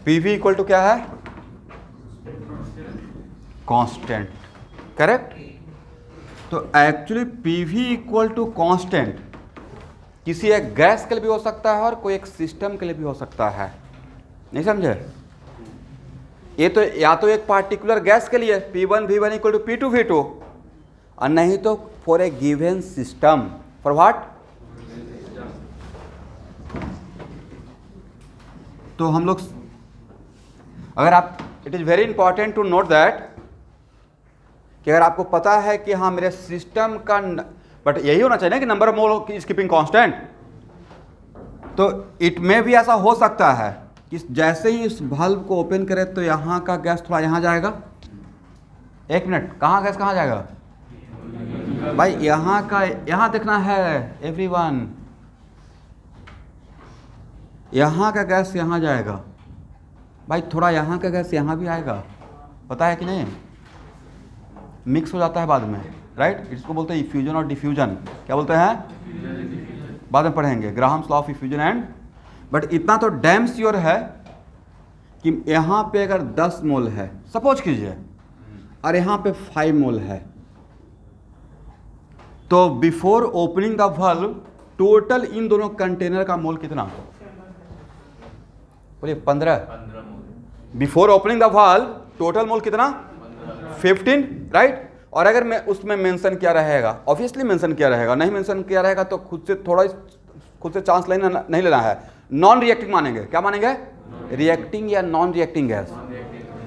[SPEAKER 1] PV इक्वल टू क्या है? Constant, correct. तो actually PV equal to constant किसी एक गैस के लिए भी हो सकता है और कोई एक सिस्टम के लिए भी हो सकता है, नहीं समझे? ये तो या तो एक पार्टिकुलर गैस के लिए P1 V1 equal to P2 V2, और नहीं तो for a given system. For what? तो हम लोग, अगर आप, it is very important to note that कि अगर आपको पता है कि हाँ मेरे सिस्टम का, बट यही होना चाहिए ना कि number of mole is keeping constant, तो इट में भी ऐसा हो सकता है कि जैसे ही इस वाल्व को ओपन करें तो यहाँ का गैस थोड़ा यहाँ जाएगा। एक मिनट, कहाँ गैस कहाँ जाएगा? भाई यहाँ का यहाँ देखना है एवरीवन, यहाँ का गैस यहाँ जाएगा भाई, थोड़ा यहाँ का गैस यहाँ भी आएगा, पता है कि नहीं, मिक्स हो जाता है बाद में, राइट। इसको बोलते हैं इफ्यूजन और डिफ्यूजन। क्या बोलते हैं, बाद में पढ़ेंगे, Graham's law of effusion and. But इतना तो डैम श्योर है कि यहाँ पे अगर 10 मोल है सपोज कीजिए, और यहाँ पे 5 मोल है, तो before opening the valve total इन दोनों कंटेनर का मोल कितना, बोलिए 15। Before opening the valve total mole कितना, 15, राइट। और अगर मैं उसमें मेंशन किया रहेगा, ऑब्वियसली मेंशन किया रहेगा, नहीं मेंशन किया रहेगा तो खुद से चांस लेना नहीं लेना है, नॉन रिएक्टिंग मानेंगे। क्या मानेंगे, रिएक्टिंग या नॉन रिएक्टिंग गैस।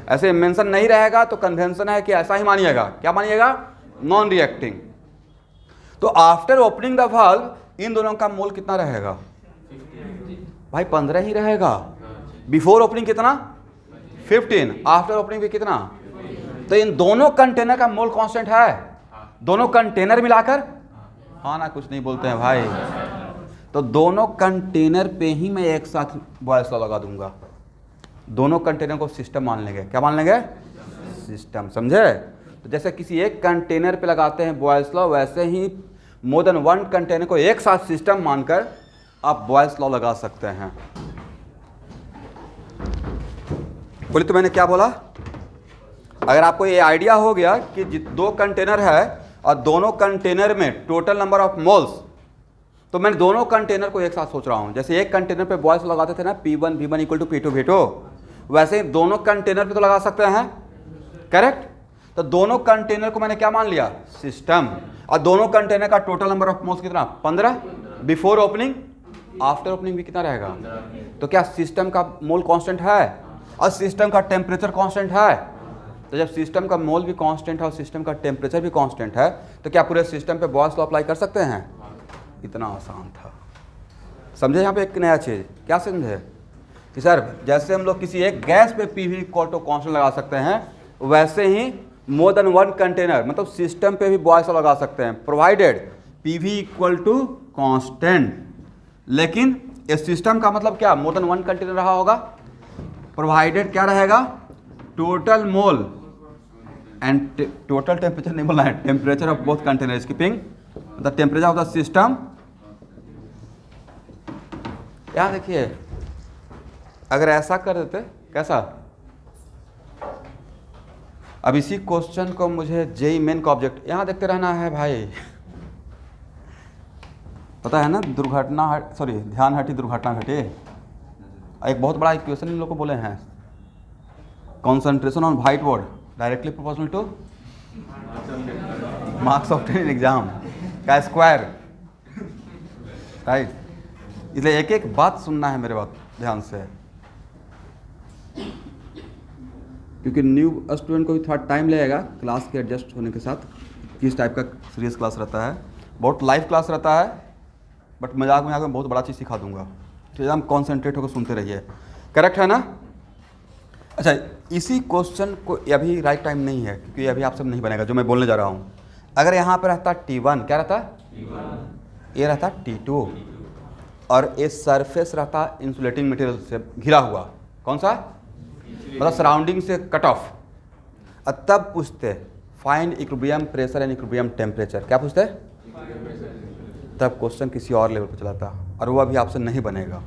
[SPEAKER 1] ऐसे मेंशन नहीं रहेगा तो कन्वेंशन है कि ऐसा ही मानिएगा। क्या मानिएगा, नॉन रिएक्टिंग। तो आफ्टर ओपनिंग द वाल्व इन दोनों का मोल कितना रहेगा भाई, 15 ही रहेगा। बिफोर ओपनिंग कितना, 15, आफ्टर ओपनिंग भी कितना। तो इन दोनों कंटेनर का मोल कांस्टेंट है, दोनों कंटेनर मिलाकर, हाँ ना, कुछ नहीं बोलते हैं भाई। तो दोनों कंटेनर पे ही मैं एक साथ बॉयल्स लॉ लगा दूंगा, दोनों कंटेनर को सिस्टम मान लेंगे। क्या मान लेंगे, सिस्टम, समझे। तो जैसे किसी एक कंटेनर पे लगाते हैं बॉयल्स लॉ, वैसे ही मोर देन 1 कंटेनर को एक साथ सिस्टम मानकर आप बॉयल्स लॉ लगा सकते हैं। बोले तो मैंने क्या बोला, अगर आपको ये आइडिया हो गया कि 2 कंटेनर है और दोनों कंटेनर में टोटल नंबर ऑफ मोल्स, तो मैं दोनों कंटेनर को एक साथ सोच रहा हूं। जैसे एक कंटेनर पे बॉयल्स लगाते थे ना, P1 V1 equal to P2 V2, वैसे ही दोनों कंटेनर पे तो लगा सकते हैं, करेक्ट। तो दोनों कंटेनर को मैंने क्या मान लिया, सिस्टम। और दोनों कंटेनर का टोटल नंबर ऑफ मोल्स कितना, 15। बिफोर ओपनिंग, आफ्टर ओपनिंग भी कितना रहेगा। तो क्या सिस्टम का मोल कांस्टेंट है और सिस्टम का टेम्परेचर कांस्टेंट है। तो जब सिस्टम का मोल भी कांस्टेंट है और सिस्टम का टेम्परेचर भी कांस्टेंट है, तो क्या पूरे सिस्टम पे बॉयल्स लॉ अप्लाई कर सकते हैं। इतना आसान था, समझे। यहाँ पे एक नया चीज़ क्या समझे कि सर जैसे हम लोग किसी एक गैस पे P V equal to constant लगा सकते हैं, वैसे ही मोर देन 1 कंटेनर मतलब सिस्टम पे भी बॉयल्स लॉ लगा सकते हैं, provided P V equal to constant. लेकिन इस सिस्टम का मतलब क्या, मोर देन 1 कंटेनर रहा होगा, प्रोवाइडेड क्या रहेगा, total mole and total temperature नहीं बोलना है, temperature of both container is keeping the temperature of the system. यहां देखिए, अगर ऐसा कर देते, कैसा, अब इसी क्वेश्चन को मुझे जेई मेन का ऑब्जेक्ट यहां देखते रहना है भाई, पता है ना, दुर्घटना सॉरी ध्यान हटी दुर्घटना घटे। एक बहुत बड़ा इक्वेशन इन लोग को बोले हैं, concentration on white board directly proportional two marks obtain in exam का स्क्वायर, राइट। इसलिए एक एक बात सुनना है मेरे बात ध्यान से, क्योंकि न्यू स्टूडेंट को भी थोड़ा टाइम लगेगा क्लास के एडजस्ट होने के साथ। किस टाइप का सीरियस क्लास रहता है, बहुत लाइव क्लास रहता है, बट मजाक में बहुत बड़ा चीज़ सिखा दूंगा, तो एकदम कॉन्सेंट्रेट होकर सुनते रहिए, करेक्ट है ना। अच्छा, इसी क्वेश्चन को अभी राइट टाइम नहीं है, क्योंकि अभी आप सब नहीं बनेगा जो मैं बोलने जा रहा हूँ। अगर यहाँ पर रहता T1, क्या रहता, ये रहता T2, और ये सरफेस रहता इंसुलेटिंग मटेरियल से घिरा हुआ, कौन सा, मतलब सराउंडिंग से कट ऑफ। तब पूछते find equilibrium pressure and equilibrium temperature, क्या पूछते, तब क्वेश्चन किसी और लेवल पर चलाता, और वो अभी आपसे नहीं बनेगा,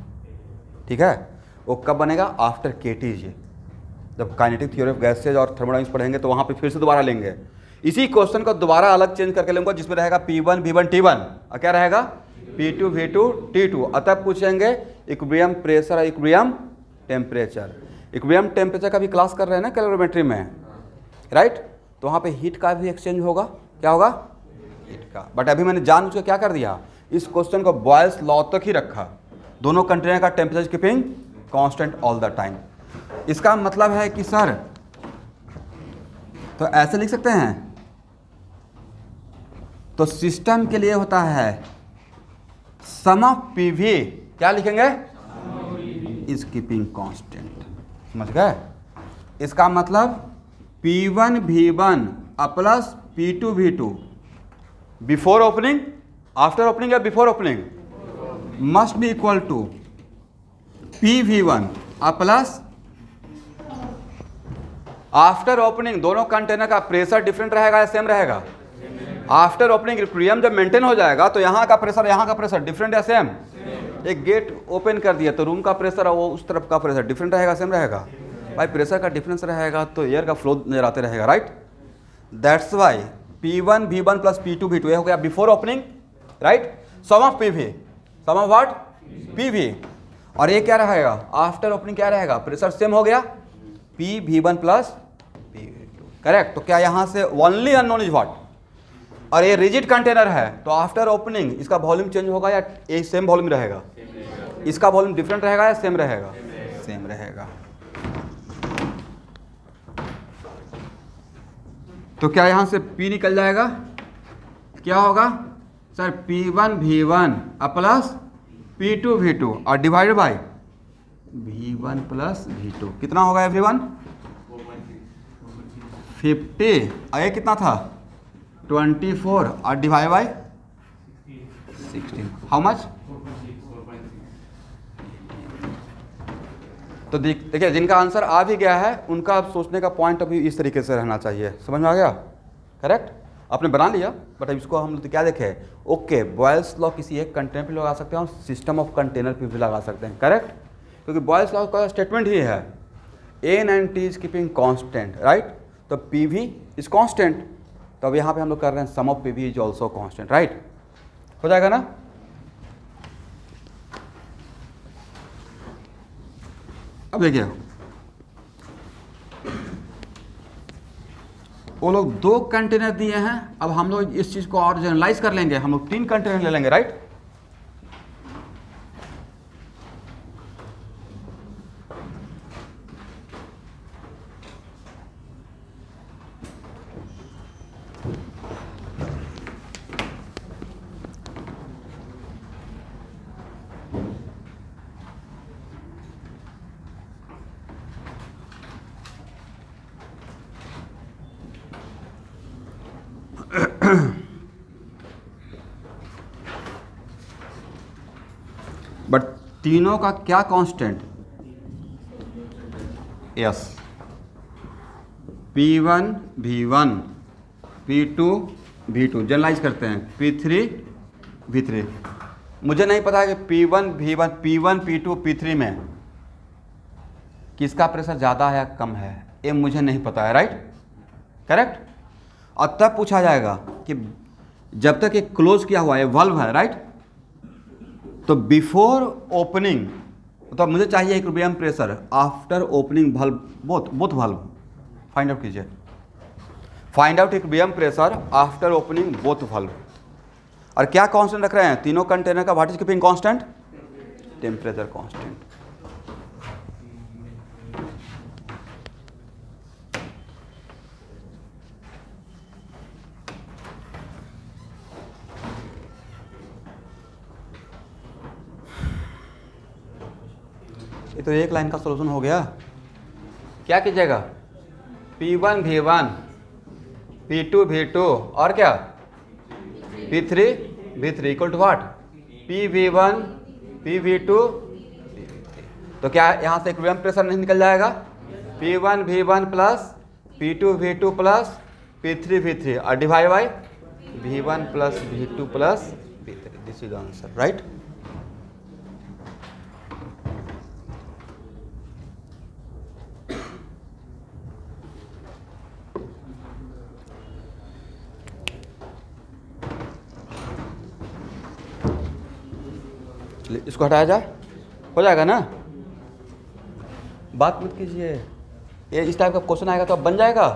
[SPEAKER 1] ठीक है। वो कब बनेगा, आफ्टर KTG, जब काइनेटिक थ्योरी ऑफ गैसेज और थर्मोडायनामिक्स पढ़ेंगे, तो वहाँ पे फिर से दोबारा लेंगे इसी क्वेश्चन को, दोबारा अलग चेंज करके लेंगे, जिसमें रहेगा P1 V1 T1 और क्या रहेगा P2 V2 T2। तब पूछेंगे इक्विलिब्रियम प्रेशर और इक्विलिब्रियम टेम्परेचर। इक्विलिब्रियम टेम्परेचर का भी क्लास कर रहे हैं ना कैलोरीमेट्री में, राइट। तो वहाँ पे हीट का भी एक्सचेंज होगा, क्या होगा, हीट का। बट अभी मैंने जानबूझ के क्या कर दिया, इस क्वेश्चन को बॉयल्स लॉ तक ही रखा, दोनों कंटेनर का temperature keeping constant all the time. इसका मतलब है कि सर, तो ऐसे लिख सकते हैं, तो सिस्टम के लिए होता है सम ऑफ पीवी, क्या लिखेंगे, इज कीपिंग कांस्टेंट, समझ गए। इसका मतलब P1 V1 plus P2 V2 before opening, after opening या before opening, must be equal to PV1 plus after opening. दोनों कंटेनर का प्रेशर डिफरेंट रहेगा या सेम रहेगा? आफ्टर ओपनिंग इक्विलिब्रियम जब मेंटेन हो जाएगा तो यहाँ का प्रेशर डिफरेंट या सेम? एक गेट ओपन कर दिया तो रूम का प्रेशर और वो उस तरफ का प्रेशर डिफरेंट रहेगा, सेम रहेगा? भाई प्रेशर का डिफरेंस रहेगा तो एयर का फ्लो नजर आते रहेगा, right? That's why P1 V1 plus P2 V2 ये हो गया before opening, right? Sum of PV, sum of what? PV। और ये क्या रहेगा? आफ्टर ओपनिंग क्या रहेगा? प्रेशर सेम हो गया, PV1 प्लस PV2, करेक्ट? तो क्या यहाँ से ओनली अननोन इज व्हाट? और ये रिजिड कंटेनर है तो आफ्टर ओपनिंग इसका वॉल्यूम चेंज होगा या ये सेम वॉल्यूम रहेगा? इसका वॉल्यूम डिफरेंट रहेगा या सेम रहेगा? सेम रहेगा। तो क्या यहाँ से P निकल जाएगा? क्या होगा sir? P1 V1 plus P2 V2 और divided by V1 plus V2 कितना होगा एवरीवन? 50 और ये कितना था? 24 और डिवाइड बाय 16 हाउ मच? तो देखिए जिनका आंसर आ भी गया है उनका सोचने का पॉइंट अभी इस तरीके से रहना चाहिए। समझ में आ गया? करेक्ट? आपने बना लिया, बट अब इसको हम लोग क्या देखें? ओके, बॉयल्स लॉ किसी एक कंटेनर पे लगा सकते हैं और सिस्टम ऑफ कंटेनर पे भी लगा सकते हैं, करेक्ट? क्योंकि बॉयल्स लॉ का स्टेटमेंट ही है N and T is keeping constant, right? तो PV इज कांस्टेंट, तो अब यहाँ पे हम लोग कर रहे हैं sum of PV is also constant, right? हो जाएगा ना? अब देखिए वो लोग 2 कंटेनर दिए हैं, अब हम लोग इस चीज को और जनरलाइज कर लेंगे, हम लोग 3 कंटेनर ले लेंगे, राइट? बट तीनों का क्या constant? Yes, P1 V1 P2 V2 generalise करते हैं P3 V3। मुझे नहीं पता है कि P1 V1 P1 P2 P3 में किसका प्रेशर ज़्यादा है या कम है, ये मुझे नहीं पता है, राइट? करेक्ट? और तब पूछा जाएगा कि जब तक ये क्लोज किया हुआ है, वाल्व है, राइट? तो बिफोर ओपनिंग तो मुझे चाहिए equilibrium pressure, after opening valve, both valve find out कीजिए। Find out equilibrium pressure after opening both valve. और क्या कांस्टेंट रख रहे हैं तीनों कंटेनर का? What is keeping constant? Temperature constant. ये तो एक लाइन का सॉल्यूशन हो गया। क्या कीजिएगा? P1 V1 P2 V2 और क्या? P3 V3 equal to what? PV1 PV2 तो क्या यहाँ से इक्विलिब्रियम प्रेशर नहीं निकल जाएगा? P1 V1 plus P2 V2 plus P3 V3 और divide by V1 plus V2 plus P3। This is answer, right? इसको हटाया जाए, हो जाएगा ना? बात मत कीजिए, ये इस टाइप का क्वेश्चन आएगा तो अब बन जाएगा।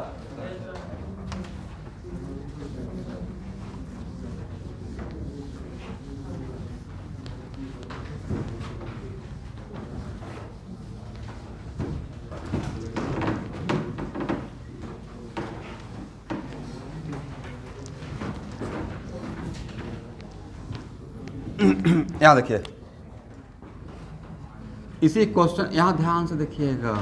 [SPEAKER 1] यहाँ देखिए, इसी क्वेश्चन यहाँ ध्यान से देखिएगा।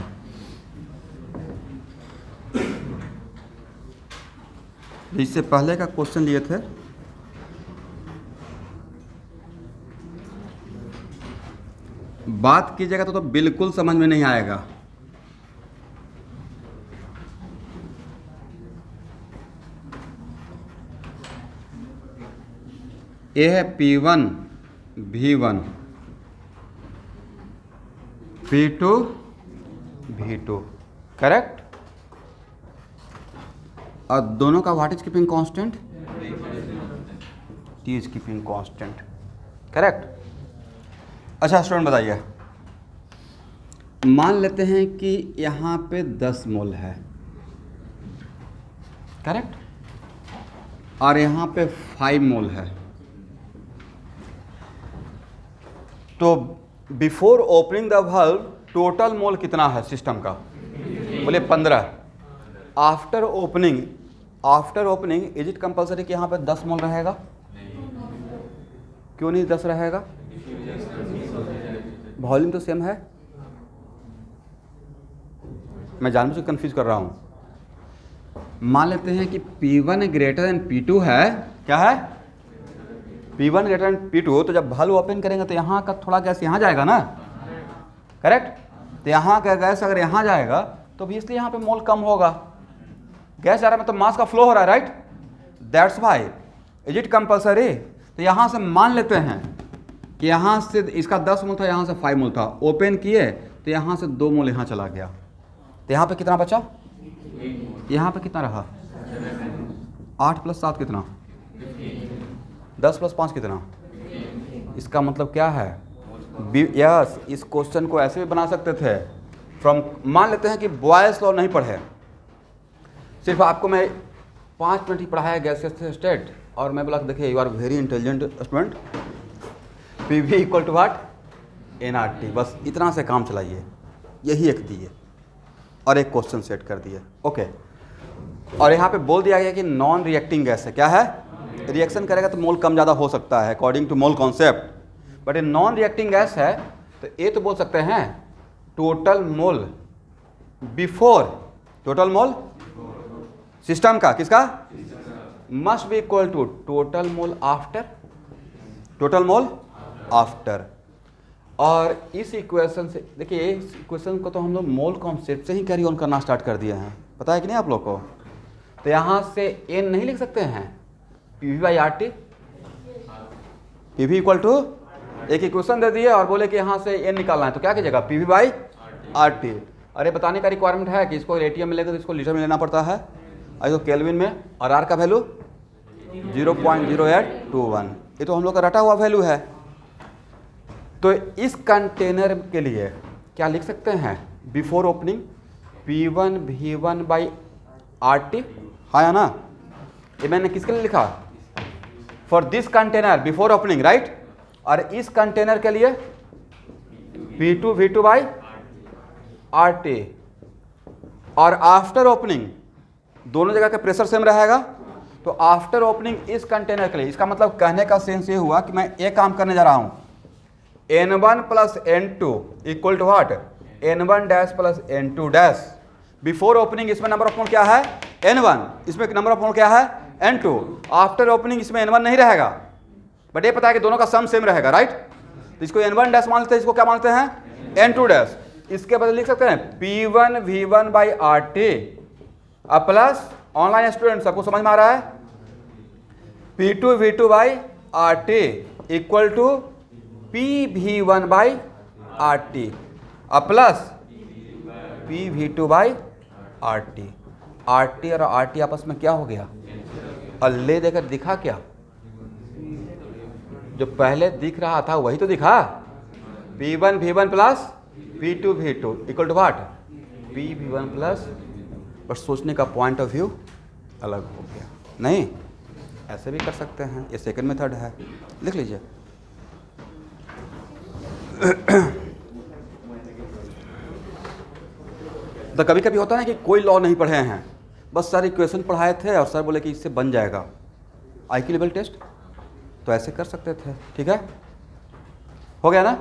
[SPEAKER 1] इससे पहले का क्वेश्चन लिए थे बात कीजिएगा तो बिल्कुल समझ में नहीं आएगा। ये है P1 V1 P2 V2, correct. और दोनों का what is keeping constant? T is keeping constant, correct. अच्छा स्टूडेंट बताइए, मान लेते हैं कि यहाँ पे 10 मोल है, करेक्ट, और यहाँ पे 5 मोल है। तो before opening the valve total mole कितना है सिस्टम का? बोले 15। After opening is it compulsory कि यहाँ पे 10 मोल रहेगा? क्यों नहीं 10 रहेगा? वॉल्यूम तो सेम है। मैं जानबूझ के कंफ्यूज कर रहा हूँ। मान लेते हैं कि P1 ग्रेटर देन P2 है, क्या है? P1 ग्रेटर देन P2, तो जब वाल्व ओपन करेंगे तो यहाँ का थोड़ा गैस यहाँ जाएगा ना, करेक्ट। तो यहाँ का गैस अगर यहाँ जाएगा तो भी इसलिए यहाँ पे मोल कम होगा। गैस जा रहा है मतलब मास का फ्लो हो रहा है, right. That's why is it compulsory. तो यहाँ से मान लेते हैं कि यहाँ से इसका 10 मोल था, यहाँ से 5 मोल था, ओपन किए तो यहाँ से 2 मोल यहाँ चला गया, तो यहाँ पे कितना बचा? यहाँ पे कितना रहा? 8 + 7 कितना? 10 + 5 कितना? इसका मतलब क्या है? यस, इस क्वेश्चन को ऐसे भी बना सकते थे फ्रॉम, मान लेते हैं कि बॉयल्स लॉ नहीं पढ़े, सिर्फ आपको मैं 5 मिनट ही पढ़ाया गैसेस स्टेट, और मैं बोला देखिए you are very intelligent student, PV equal to what? nRT, बस इतना से काम चलाइए, यही एक दिए और एक क्वेश्चन सेट कर दिए, ओके। और यहाँ पे बोल दिया गया कि नॉन रिएक्टिंग गैस है, क्या है? रिएक्शन करेगा तो मोल कम ज़्यादा हो सकता है according to mole concept, but ये नॉन रिएक्टिंग गैस है तो ये तो बोल सकते हैं total mole before, total mole system का, किसका? Must be equal to total mole after, total mole after. और इस इक्वेशन से देखिए, इस इक्वेशन को तो हम लोग मोल कॉन्सेप्ट से ही कैरी ऑन करना स्टार्ट कर दिए हैं, पता है कि नहीं आप लोग को। तो यहाँ से n नहीं लिख सकते हैं, PV/RT, PV इक्वल टू, एक इक्वेशन दे दिए और बोले कि यहाँ से n निकालना है, तो क्या कीजिएगा? PV/RT। अरे बताने का रिक्वायरमेंट है कि इसको रेटियम में लेकर तो इसको लीटर में लेना पड़ता है, और इसको केल्विन में, और R का वैल्यू 0.0821, ये तो हम लोग का रटा हुआ वैल्यू है। तो इस कंटेनर के लिए क्या लिख सकते हैं? बिफोर ओपनिंग P1 V1/RT, हाँ या ना? ये मैंने किसके लिए लिखा? For this container before opening, right. और इस कंटेनर के लिए P2 V2/RT, और आफ्टर ओपनिंग दोनों जगह का प्रेशर सेम रहेगा। तो आफ्टर ओपनिंग इस कंटेनर के लिए, इसका मतलब कहने का सेंस ये हुआ कि मैं एक काम करने जा रहा हूं, N1 + N2 equal to what? N1 dash plus N2 dash. Before opening इसमें नंबर ऑफ मोल क्या है? N1, इसमें नंबर ऑफ मोल क्या है? N2। आफ्टर ओपनिंग इसमें N1 नहीं रहेगा, बट ये पता है कि दोनों का सम सेम रहेगा, राइट। तो इसको N1 डैश मानते हैं, इसको क्या मानते हैं? N2 dash. इसके बदले लिख सकते हैं P1 V1/RT plus, online student सबको समझ में आ रहा है, P2 V2/RT equal to PV1/RT plus PV2/RT। RT और RT आपस में क्या हो गया? अल्ले देकर दिखा क्या? जो पहले दिख रहा था वही तो दिखा, P1 V1 plus P2 V2 equal to what? PV1 plus, but सोचने का पॉइंट ऑफ व्यू अलग हो गया। नहीं, ऐसे भी कर सकते हैं, ये सेकंड मेथड है, लिख लीजिए। तो कभी कभी होता है कि कोई लॉ नहीं पढ़े हैं, बस सर इक्वेशन पढ़ाए थे और सर बोले कि इससे बन जाएगा IQ लेवल टेस्ट, तो ऐसे कर सकते थे, ठीक है, हो गया ना।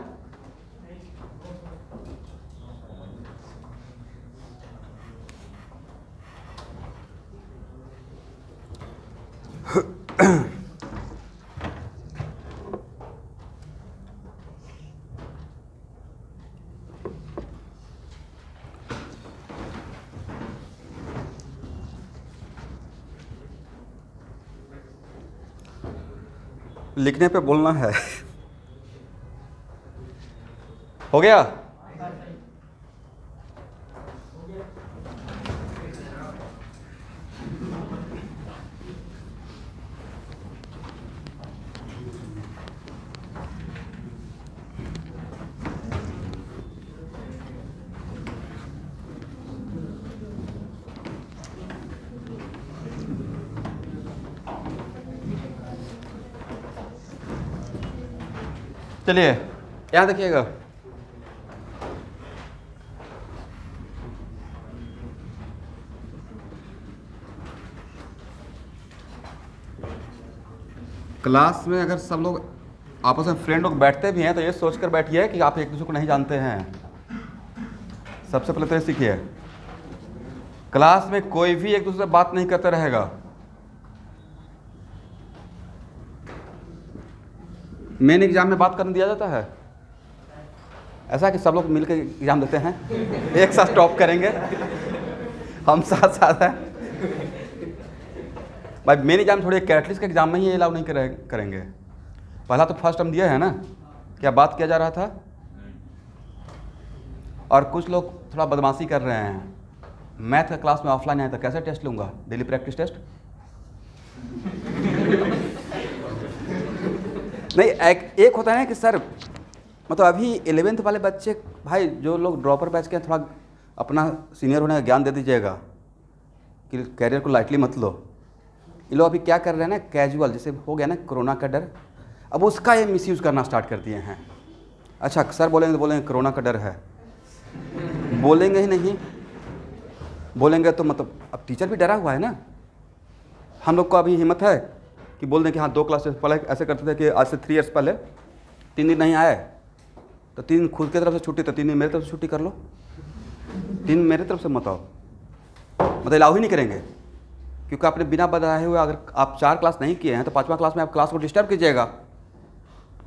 [SPEAKER 1] लिखने पे बोलना है। हो गया? चलिए यहाँ देखिएगा, क्लास में अगर सब लोग आपस में फ्रेंड लोग बैठते भी हैं तो ये सोचकर बैठिए कि आप एक दूसरे को नहीं जानते हैं। सबसे पहले तो ये सीखिए, क्लास में कोई भी एक दूसरे से बात नहीं करता रहेगा। मेन एग्जाम में बात करने दिया जाता है? ऐसा कि सब लोग मिलकर एग्जाम देते हैं, एक साथ टॉप करेंगे, हम साथ साथ हैं। भाई मेन एग्जाम थोड़ी कैटलिस्ट के एग्जाम में ही अलाउ नहीं करेंगे। पहला तो फर्स्ट हम दिया है ना, क्या बात किया जा रहा था। और कुछ लोग थोड़ा बदमाशी कर रहे हैं, मैथ का क्लास में ऑफलाइन आया तो कैसे टेस्ट लूँगा, डेली प्रैक्टिस टेस्ट। नहीं, एक होता है ना कि सर मतलब अभी 11th वाले बच्चे, भाई जो लोग ड्रॉपर बैच के थोड़ा अपना सीनियर होने का ज्ञान दे दीजिएगा कि कैरियर को लाइटली मत लो। ये लोग अभी क्या कर रहे हैं ना, कैजुअल, जैसे हो गया ना कोरोना का डर, अब उसका ये मिसयूज़ करना स्टार्ट कर दिए हैं। अच्छा सर बोलेंगे तो बोलेंगे कोरोना का डर है, बोलेंगे ही नहीं, बोलेंगे तो मतलब अब टीचर भी डरा हुआ है ना। हम लोग को अभी हिम्मत है कि बोल दें कि हाँ 2 क्लास पहले ऐसे करते थे कि आज से 3 ईयर्स पहले 3 दिन नहीं आए तो 3 खुद की तरफ से छुट्टी, तो 3 दिन मेरी तरफ से छुट्टी कर लो, 3 मेरी तरफ से मत आओ, मतलब अलाउ ही नहीं करेंगे। क्योंकि आपने बिना बताए हुए अगर आप 4 क्लास नहीं किए हैं तो 5वां क्लास में आप क्लास को डिस्टर्ब कीजिएगा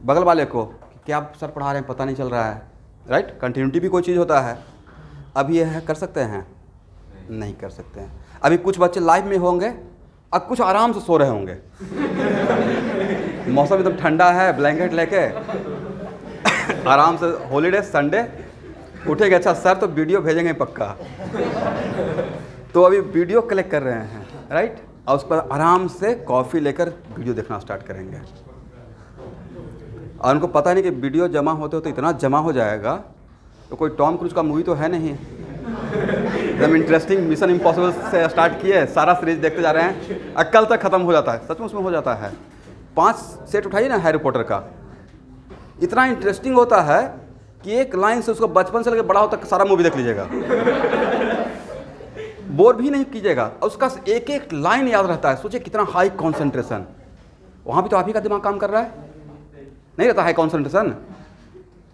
[SPEAKER 1] बगल वाले को कि क्या आप सर पढ़ा रहे हैं पता नहीं चल रहा है, राइट। कंटिन्यूटी भी कोई चीज़ होता है। अब ये है कर सकते हैं? नहीं कर सकते हैं। अभी कुछ बच्चे लाइव में होंगे और कुछ आराम से सो रहे होंगे, मौसम एकदम ठंडा है, ब्लैंकेट लेके आराम से, हॉलीडे संडे उठेंगे, अच्छा सर तो वीडियो भेजेंगे पक्का, तो अभी वीडियो कलेक्ट कर रहे हैं, राइट। और उस पर आराम से कॉफ़ी लेकर वीडियो देखना स्टार्ट करेंगे। और उनको पता नहीं कि वीडियो जमा होते होते इतना जमा हो जाएगा तो कोई टॉम क्रूज का मूवी तो है नहीं, एकदम इंटरेस्टिंग मिशन इम्पॉसिबल से स्टार्ट किए, सारा सीरीज देखते जा रहे हैं, कल तक ख़त्म हो जाता है। सच में उसमें हो जाता है। 5 सेट उठाइए ना हैरी पॉटर का, इतना इंटरेस्टिंग होता है कि एक लाइन से उसको बचपन से लेकर बड़ा हो तक सारा मूवी देख लीजिएगा, बोर भी नहीं कीजिएगा। और उसका एक एक लाइन याद रहता है। सोचिए कितना हाई कॉन्सेंट्रेशन, वहाँ भी तो आप ही का दिमाग काम कर रहा है, नहीं रहता हाई कॉन्सेंट्रेशन।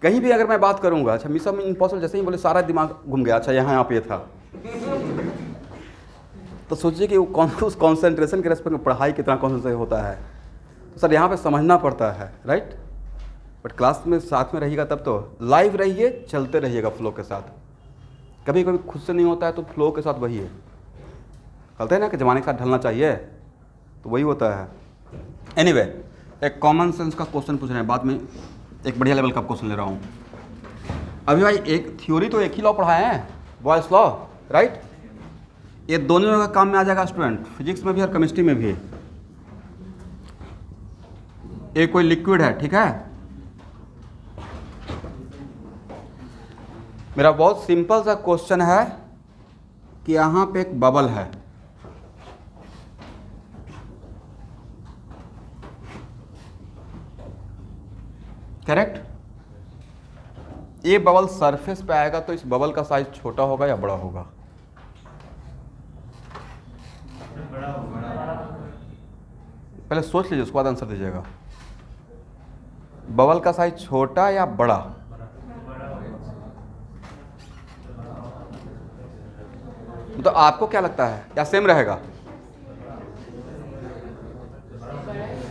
[SPEAKER 1] कहीं भी अगर मैं बात करूँगा, अच्छा मिशन इम्पॉसिबल जैसे ही बोले सारा दिमाग घूम गया, अच्छा यहाँ पे था, तो सोचिए कि वो उस कॉन्सेंट्रेशन के रेस्पेक्ट में पढ़ाई कितना कॉन्सेंट्रेशन होता है। तो सर यहाँ पे समझना पड़ता है, राइट। बट क्लास में साथ में रहिएगा तब तो, लाइव रहिए, चलते रहिएगा फ्लो के साथ। कभी कभी खुद से नहीं होता है तो फ्लो के साथ वही है, कहते हैं ना कि ज़माने के साथ ढलना चाहिए, तो वही होता है। एनीवे, एक कॉमन सेंस का क्वेश्चन पूछ रहे हैं, बाद में एक बढ़िया लेवल का क्वेश्चन ले रहा हूँ। अभी भाई एक थ्योरी तो एक ही लॉ पढ़ाए हैं, बॉयस लॉ, राइट। ये दोनों का काम में आ जाएगा स्टूडेंट, फिजिक्स में भी और केमिस्ट्री में भी। एक कोई लिक्विड है, ठीक है, मेरा बहुत सिंपल सा क्वेश्चन है कि यहाँ पे एक बबल है, करेक्ट। ये बबल सरफेस पे आएगा तो इस बबल का साइज छोटा होगा या बड़ा होगा? पहले सोच लीजिए, उसके बाद आंसर दीजिएगा। बबल का साइज छोटा या बड़ा? तो आपको क्या लगता है, या सेम रहेगा?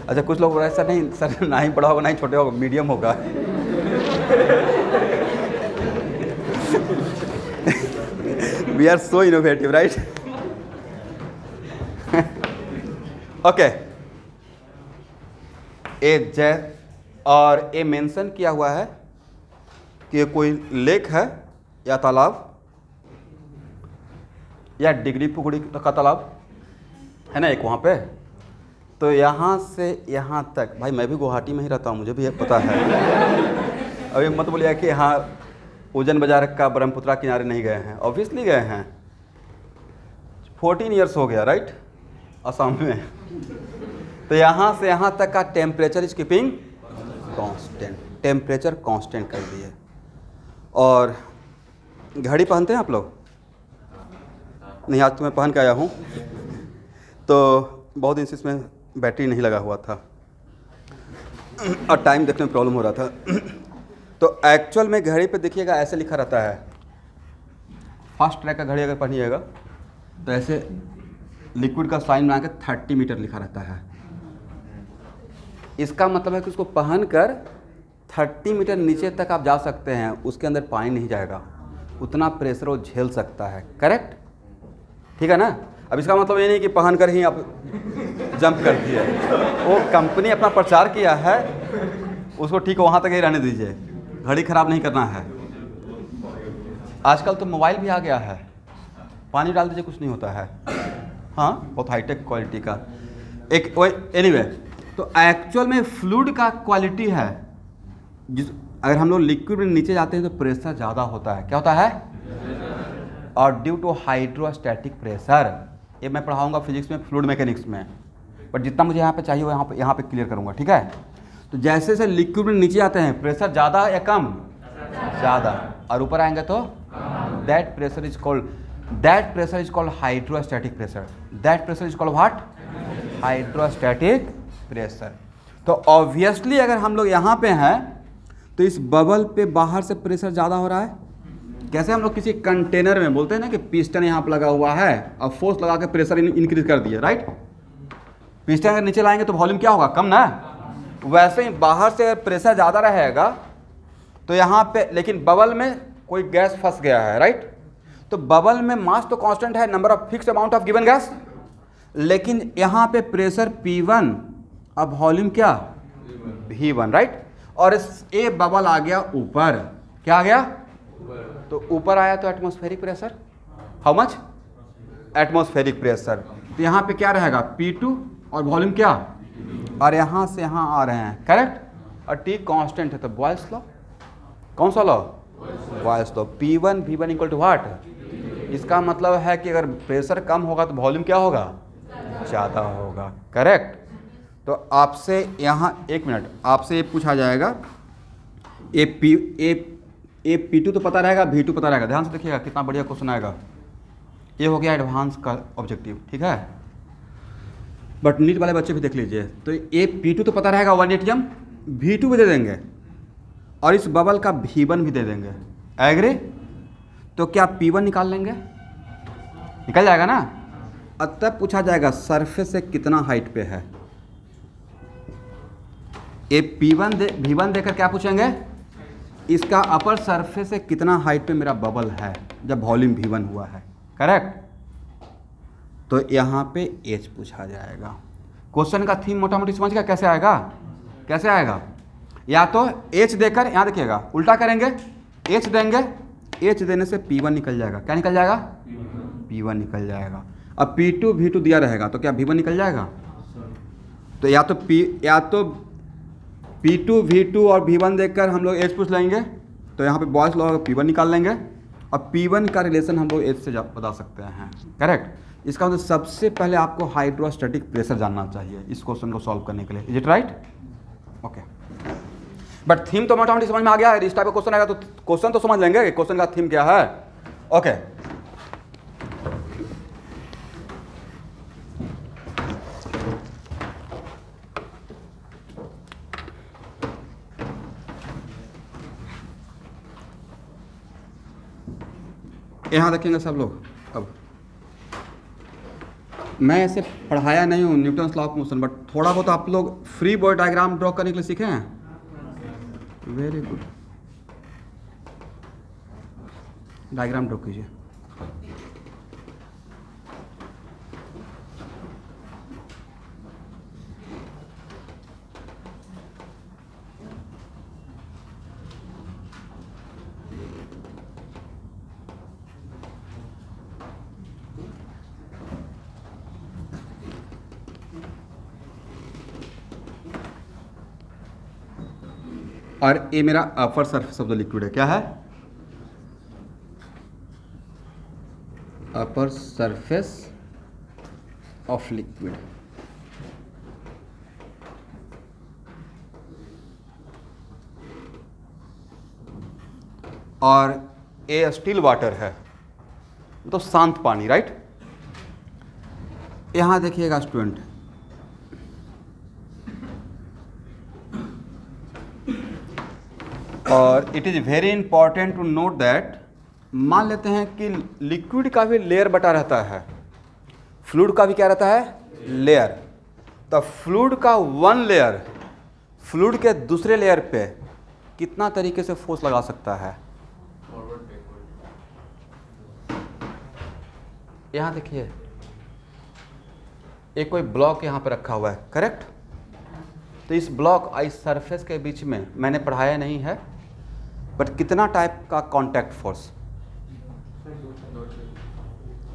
[SPEAKER 1] अच्छा कुछ लोग बोल रहे हैं सर नहीं सर, ना ही बड़ा होगा ना ही छोटे होगा, मीडियम होगा। We are so innovative, right. Okay, और ये मेंशन किया हुआ है कि ये कोई लेक है या तालाब या डिग्री पुगड़ी का तालाब है ना एक वहाँ पे। तो यहाँ से यहाँ तक, भाई मैं भी गुवाहाटी में ही रहता हूँ, मुझे भी पता है। अभी मत बोलिए कि यहाँ उज्जैन बाजार का ब्रह्मपुत्रा किनारे नहीं गए हैं, ऑब्वियसली गए हैं। 14 ईयर्स हो गया राइट असम में। तो यहाँ से यहाँ तक का temperature is keeping constant, temperature constant कर दिए। और घड़ी पहनते हैं आप लोग? नहीं, आज तो मैं पहन के आया हूँ, तो बहुत दिन से इसमें बैटरी नहीं लगा हुआ था और टाइम देखने में प्रॉब्लम हो रहा था। तो एक्चुअल में घड़ी पे देखिएगा ऐसे लिखा रहता है, फास्ट ट्रैक का घड़ी अगर पहनिएगा तो ऐसे लिक्विड का साइन बना के 30 मीटर लिखा रहता है। इसका मतलब है कि उसको पहनकर 30 मीटर नीचे तक आप जा सकते हैं, उसके अंदर पानी नहीं जाएगा, उतना प्रेशर वो झेल सकता है। करेक्ट, ठीक है ना। अब इसका मतलब ये नहीं कि पहन कर ही आप जंप कर दिए, वो कंपनी अपना प्रचार किया है, उसको ठीक वहाँ तक ही रहने दीजिए, घड़ी ख़राब नहीं करना है। आजकल तो मोबाइल भी आ गया है, पानी डाल दीजिए कुछ नहीं होता है। हाँ, बहुत हाईटेक क्वालिटी का एक एनीवे। तो एक्चुअल में फ्लूइड का क्वालिटी है, अगर हम लोग लिक्विड में नीचे जाते हैं तो प्रेशर ज़्यादा होता है। क्या होता है? और ड्यू टू हाइड्रोस्टैटिक प्रेशर, ये मैं पढ़ाऊंगा फिजिक्स में, फ्लूइड मैकेनिक्स में, बट जितना मुझे यहाँ पे चाहिए वो यहाँ पे क्लियर करूँगा, ठीक है। तो जैसे जैसे लिक्विड में नीचे आते हैं प्रेशर ज़्यादा या कम? ज़्यादा। और ऊपर आएंगे तो that pressure is called hydrostatic pressure. That pressure is called what? Hydrostatic pressure. तो ऑब्वियसली अगर हम लोग यहाँ पे हैं तो इस बबल पे बाहर से प्रेशर ज़्यादा हो रहा है। कैसे हम लोग किसी कंटेनर में बोलते हैं ना कि पिस्टन यहाँ पर लगा हुआ है, अब फोर्स लगा के प्रेशर इंक्रीज कर दिए, राइट। पिस्टन अगर नीचे लाएंगे तो वॉल्यूम क्या होगा? कम ना। वैसे ही बाहर से प्रेशर ज़्यादा रहेगा तो यहाँ पे, लेकिन बबल में कोई गैस फंस गया है, राइट। तो बबल में मास तो कांस्टेंट है, number of fixed amount of given gas, लेकिन यहाँ पे प्रेशर P1 अब वॉल्यूम क्या? V1, right. और ये बबल आ गया ऊपर, क्या आ गया? तो ऊपर आया तो atmospheric pressure, how much? Atmospheric pressure. तो यहाँ पे क्या रहेगा? P2 और वॉल्यूम क्या? और यहाँ से यहाँ आ रहे हैं, करेक्ट। और T कांस्टेंट है, तो बॉयल्स लॉ, कौन सा law? Boyle's law. P1 V1 equal to what? इसका मतलब है कि अगर प्रेशर कम होगा तो वॉल्यूम क्या होगा? ज़्यादा होगा, करेक्ट। तो आपसे यहाँ एक मिनट, आपसे ये पूछा जाएगा, ए P2 तो पता रहेगा, V2 पता रहेगा। ध्यान से देखिएगा कितना बढ़िया क्वेश्चन आएगा। ये हो गया एडवांस का ऑब्जेक्टिव, ठीक है। बट नीट वाले बच्चे भी देख लीजिए। तो ये P2 तो पता रहेगा 1 ATM, V2 भी दे देंगे और इस बबल का V1 भी दे देंगे, एग्री। तो क्या P1 निकाल लेंगे? निकल जाएगा ना। अब तब पूछा जाएगा सरफेस से कितना हाइट पे है। ये V1 देकर क्या पूछेंगे? इसका अपर सरफेस से कितना हाइट पे मेरा बबल है जब वॉल्यूम V1 हुआ है, करेक्ट। तो यहाँ पे H पूछा जाएगा। क्वेश्चन का थीम मोटा मोटी समझ गया कैसे आएगा? कैसे आएगा? या तो H देकर, यहाँ देखिएगा उल्टा करेंगे, H देंगे, H देने से P1 निकल जाएगा। क्या निकल जाएगा? P1 निकल जाएगा। अब P2 V2 दिया रहेगा तो क्या V1 निकल जाएगा? तो या तो P2 V2 और V1 देखकर हम लोग H पूछ लेंगे, तो यहाँ पे बॉयल्स लॉ P1 निकाल लेंगे और P1 का रिलेशन हम लोग H से बता सकते हैं, करेक्ट। इसका मतलब सबसे पहले आपको हाइड्रोस्टैटिक प्रेशर जानना चाहिए इस क्वेश्चन को सॉल्व करने के लिए। Is it right? Okay, but theme तो मोटा मोटी समझ में आ गया है। इस टाइप का क्वेश्चन आएगा तो क्वेश्चन तो समझ लेंगे क्वेश्चन का थीम क्या है। ओके, यहाँ देखेंगे सब लोग। अब मैं ऐसे पढ़ाया नहीं हूँ Newton's law of motion, but थोड़ा बहुत आप लोग फ्री बॉडी डायग्राम ड्रॉ करने के लिए सीखे हैं। वेरी गुड, डायग्राम ड्रॉ कीजिए। और ये मेरा अपर सरफेस ऑफ द लिक्विड है, क्या है? अपर सरफेस ऑफ लिक्विड। और ये स्टिल वाटर है, तो शांत पानी, राइट? यहां देखिएगा स्टूडेंट, और it is very important to note that, मान लेते हैं कि लिक्विड का भी लेयर बटा रहता है, फ्लूइड का भी क्या रहता है? लेयर। तो फ्लूइड का वन लेयर फ्लूइड के दूसरे लेयर पे कितना तरीके से फोर्स लगा सकता है? यहाँ देखिए, एक कोई ब्लॉक यहाँ पे रखा हुआ है, करेक्ट? तो इस ब्लॉक और इस सरफेस के बीच में मैंने पढ़ाया नहीं है, बट कितना टाइप का कांटेक्ट फोर्स?